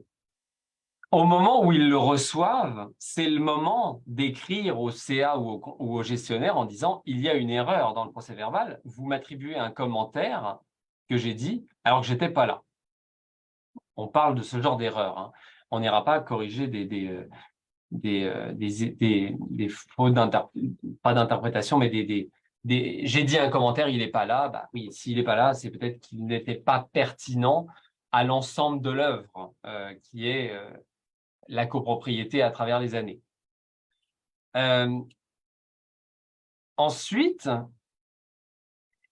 au moment où ils le reçoivent, c'est le moment d'écrire au CA ou au gestionnaire en disant « Il y a une erreur dans le procès-verbal, vous m'attribuez un commentaire que j'ai dit alors que je n'étais pas là. » On parle de ce genre d'erreur. Hein. On n'ira pas corriger des fautes pas d'interprétation, mais j'ai dit un commentaire, il n'est pas là. Bah oui, s'il n'est pas là, c'est peut-être qu'il n'était pas pertinent à l'ensemble de l'œuvre, qui est la copropriété à travers les années. Ensuite,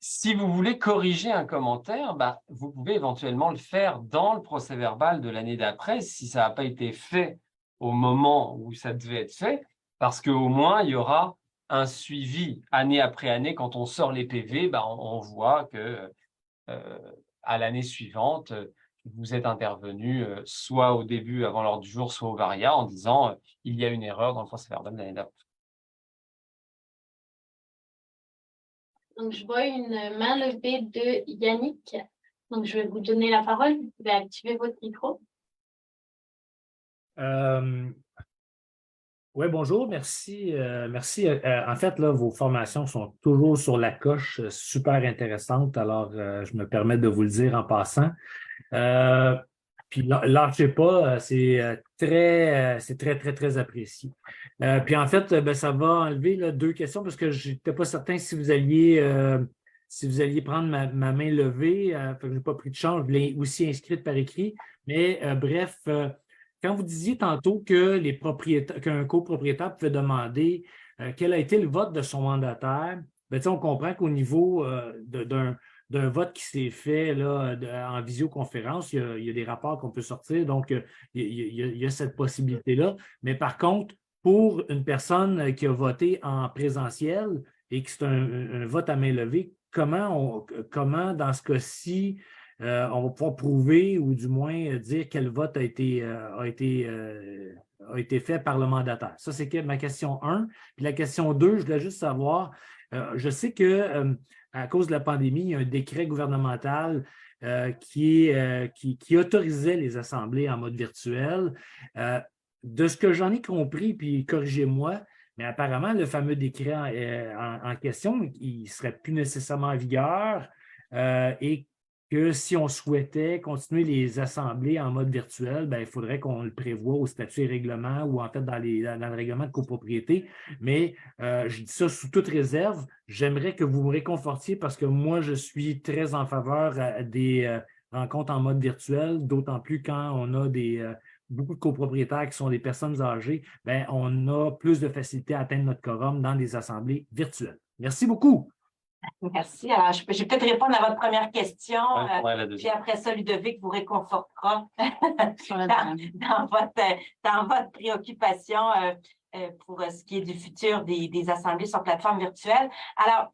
si vous voulez corriger un commentaire, bah, vous pouvez éventuellement le faire dans le procès-verbal de l'année d'après, si ça n'a pas été fait au moment où ça devait être fait, parce qu'au moins, il y aura un suivi année après année. Quand on sort les PV, bah, on voit que à l'année suivante, vous êtes intervenu soit au début, avant l'ordre du jour, soit au varia, en disant il y a une erreur dans le procès-verbal de l'année d'après. Donc, je vois une main levée de Yannick. Donc, je vais vous donner la parole. Vous pouvez activer votre micro. Oui, bonjour, merci. Merci. En fait, là, vos formations sont toujours sur la coche, super intéressantes. Alors, je me permets de vous le dire en passant. Puis, lâchez pas, c'est très apprécié. Puis, en fait, ben, ça va enlever là, 2 questions parce que je n'étais pas certain si vous alliez prendre ma main levée. Fait que je n'ai pas pris de chance, je l'ai aussi inscrite par écrit. Mais bref, quand vous disiez tantôt que qu'un copropriétaire pouvait demander quel a été le vote de son mandataire, ben, on comprend qu'au niveau d'un vote qui s'est fait là, en visioconférence, il y a des rapports qu'on peut sortir, donc il y a cette possibilité-là. Mais par contre, pour une personne qui a voté en présentiel et que c'est un vote à main levée, comment dans ce cas-ci, on va pouvoir prouver ou du moins dire quel vote a été fait par le mandataire? Ça, c'est ma question 1. Puis la question 2, je voulais juste savoir, je sais que à cause de la pandémie, il y a un décret gouvernemental qui autorisait les assemblées en mode virtuel. De ce que j'en ai compris, puis corrigez-moi, mais apparemment, le fameux décret en question, il ne serait plus nécessairement en vigueur et que si on souhaitait continuer les assemblées en mode virtuel, ben, il faudrait qu'on le prévoie au statut et règlement ou en fait dans le règlement de copropriété. Mais je dis ça sous toute réserve. J'aimerais que vous me réconfortiez parce que moi, je suis très en faveur des rencontres en mode virtuel, d'autant plus quand on a beaucoup de copropriétaires qui sont des personnes âgées, ben, on a plus de facilité à atteindre notre quorum dans des assemblées virtuelles. Merci beaucoup. Merci. Alors, je vais peut-être répondre à votre première question, puis Ouais, après ça, Ludovic vous réconfortera Sur la dans votre préoccupation pour ce qui est du futur des assemblées sur plateforme virtuelle. Alors,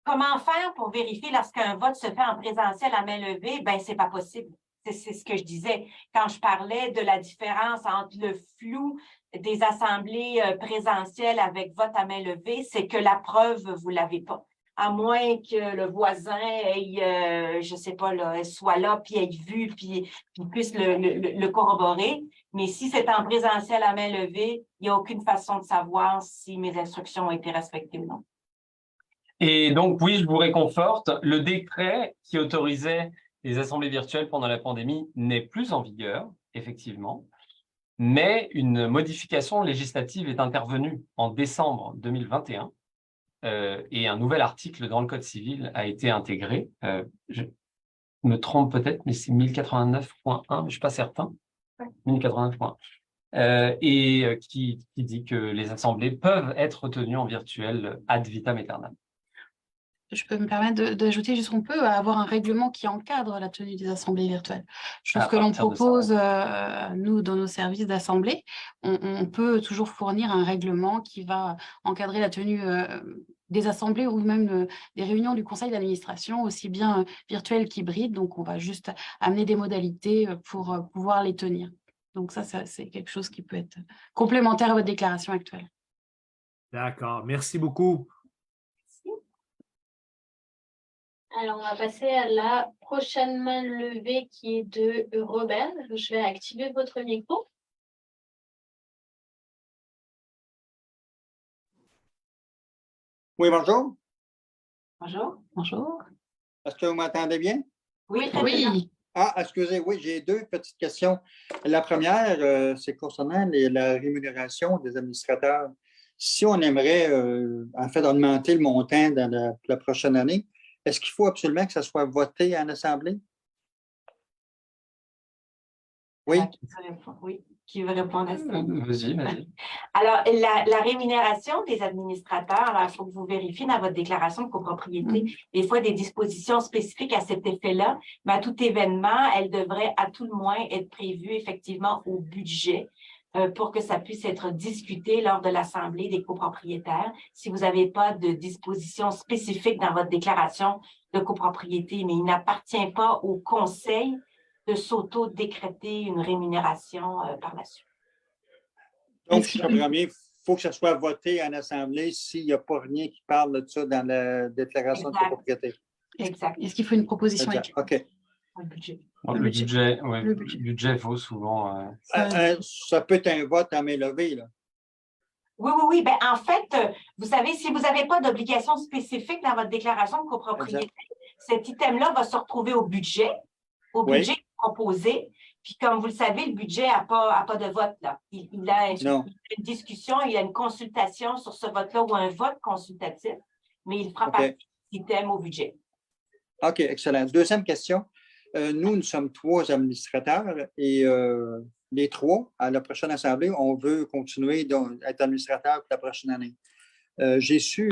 comment faire pour vérifier lorsqu'un vote se fait en présentiel à main levée? Ben, c'est pas possible. C'est ce que je disais quand je parlais de la différence entre le flou des assemblées présentielles avec vote à main levée, c'est que la preuve, vous l'avez pas. À moins que le voisin ait, je sais pas, là, soit là, puis ait vu, puis puisse le corroborer. Mais si c'est en présentiel à main levée, il n'y a aucune façon de savoir si mes instructions ont été respectées ou non. Et donc, oui, je vous réconforte, le décret qui autorisait les assemblées virtuelles pendant la pandémie n'est plus en vigueur, effectivement, mais une modification législative est intervenue en décembre 2021 et un nouvel article dans le Code civil a été intégré. Je me trompe peut-être, mais c'est 1089.1, mais je ne suis pas certain. 1089.1. Et qui dit que les assemblées peuvent être tenues en virtuel ad vitam aeternam. Je peux me permettre d'ajouter juste qu'on peut avoir un règlement qui encadre la tenue des assemblées virtuelles. Chose que l'on propose, nous, dans nos services d'assemblée. On peut toujours fournir un règlement qui va encadrer la tenue des assemblées ou même des réunions du conseil d'administration, aussi bien virtuelles qu'hybrides. Donc, on va juste amener des modalités pour pouvoir les tenir. Donc, ça c'est quelque chose qui peut être complémentaire à votre déclaration actuelle. D'accord. Merci beaucoup. Alors, on va passer à la prochaine main levée qui est de Robert. Je vais activer votre micro. Oui, bonjour. Bonjour. Bonjour. Est-ce que vous m'entendez bien? Oui, très bien. Oui. Ah, excusez, oui, j'ai deux petites questions. La première, c'est concernant la rémunération des administrateurs. Si on aimerait, en fait, augmenter le montant dans la prochaine année, est-ce qu'il faut absolument que ça soit voté en Assemblée? Oui, Oui, qui veut répondre à ça? Vas-y. Alors, la rémunération des administrateurs, il faut que vous vérifiez dans votre déclaration de copropriété. Des fois, des dispositions spécifiques à cet effet-là, mais à tout événement, elles devraient à tout le moins être prévues effectivement au budget pour que ça puisse être discuté lors de l'Assemblée des copropriétaires. Si vous n'avez pas de dispositions spécifiques dans votre déclaration de copropriété, mais il n'appartient pas au conseil de s'auto-décréter une rémunération par la suite. donc je comprends bien, il faut que ça soit voté en Assemblée s'il n'y a pas rien qui parle de ça dans la déclaration de copropriété. Exact. Est-ce qu'il faut une proposition Exact. écrite? OK. Le budget. Le budget, ouais, le budget faut souvent. Ça peut être un vote à main levée, là. Oui. Ben, en fait, vous savez, si vous n'avez pas d'obligation spécifique dans votre déclaration de copropriété, cet item-là va se retrouver au budget proposé. Puis, comme vous le savez, le budget n'a pas de vote, là. Il a une discussion, il y a une consultation sur ce vote-là ou un vote consultatif, mais il fera partie de l'item au budget. OK, excellent. Deuxième question. Nous sommes 3 administrateurs et les 3, à la prochaine Assemblée, on veut continuer d'être administrateurs pour la prochaine année. J'ai su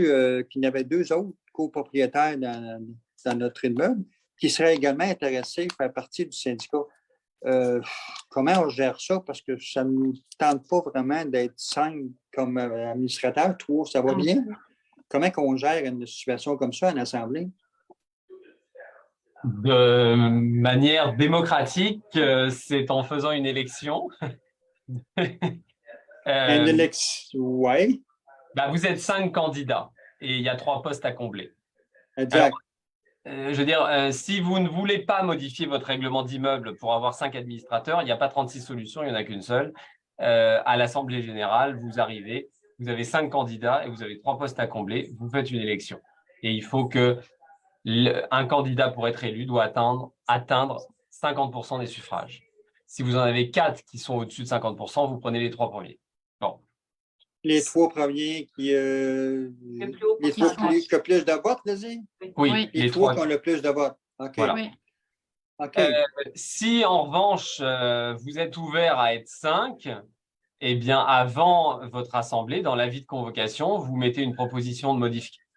qu'il y avait 2 autres copropriétaires dans notre immeuble qui seraient également intéressés à faire partie du syndicat. Comment on gère ça? Parce que ça ne nous tente pas vraiment d'être 5 comme administrateurs. 3, ça va bien. Comment on gère une situation comme ça en Assemblée? De manière démocratique, c'est en faisant une élection. Une élection, oui. Vous êtes 5 candidats et il y a 3 postes à combler. Exact. Alors, je veux dire, si vous ne voulez pas modifier votre règlement d'immeuble pour avoir 5 administrateurs, il n'y a pas 36 solutions, il n'y en a qu'une seule. À l'Assemblée générale, vous arrivez, vous avez 5 candidats et vous avez 3 postes à combler, vous faites une élection. Et il faut que un candidat pour être élu doit atteindre 50% des suffrages. Si vous en avez 4 qui sont au-dessus de 50%, vous prenez les 3 premiers. Bon. Les 3 premiers qui ont plus de votes, vas-y? Oui, les 3 qui ont le plus de votes. OK. Voilà. Oui. OK. Si en revanche, vous êtes ouvert à être 5, eh bien, avant votre assemblée, dans l'avis de convocation, vous mettez une proposition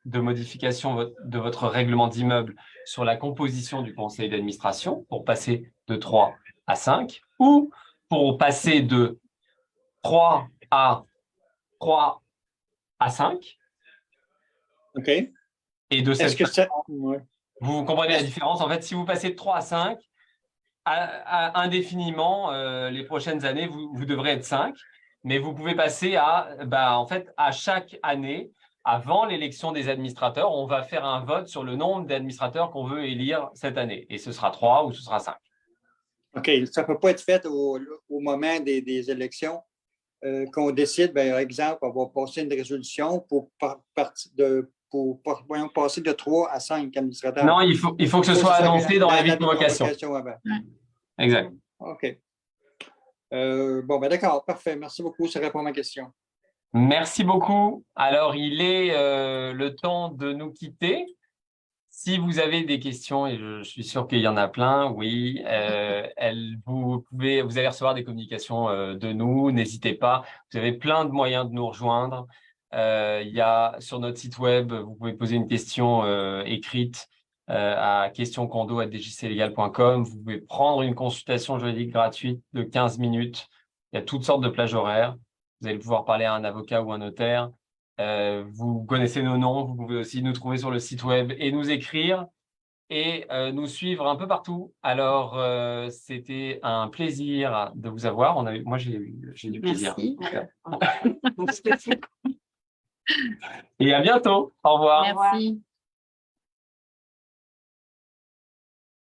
de modification de votre règlement d'immeuble sur la composition du conseil d'administration pour passer de 3 à 5 ou pour passer de 3 à 5. OK. Et de cette Ouais. Vous comprenez la différence? En fait, si vous passez de 3 à 5, indéfiniment, les prochaines années, vous devrez être 5, mais vous pouvez passer en fait, à chaque année, avant l'élection des administrateurs, on va faire un vote sur le nombre d'administrateurs qu'on veut élire cette année. Et ce sera 3 ou ce sera 5. OK. Ça ne peut pas être fait au moment des élections qu'on décide, par exemple, on va passer une résolution pour passer de 3 à 5 administrateurs. Non, il faut que ce soit annoncé dans l'avis de convocation. Exact. OK. D'accord, parfait. Merci beaucoup. Ça répond à ma question. Merci beaucoup. Alors, il est le temps de nous quitter. Si vous avez des questions, et je suis sûr qu'il y en a plein, oui, vous allez recevoir des communications de nous. N'hésitez pas. Vous avez plein de moyens de nous rejoindre. Il y a sur notre site web, vous pouvez poser une question écrite à questioncondo@djclegal.com. Vous pouvez prendre une consultation juridique gratuite de 15 minutes. Il y a toutes sortes de plages horaires. Vous allez pouvoir parler à un avocat ou un notaire. Vous connaissez nos noms. Vous pouvez aussi nous trouver sur le site web et nous écrire et nous suivre un peu partout. Alors, c'était un plaisir de vous avoir. Moi, j'ai du plaisir. Merci. Et à bientôt. Au revoir. Merci.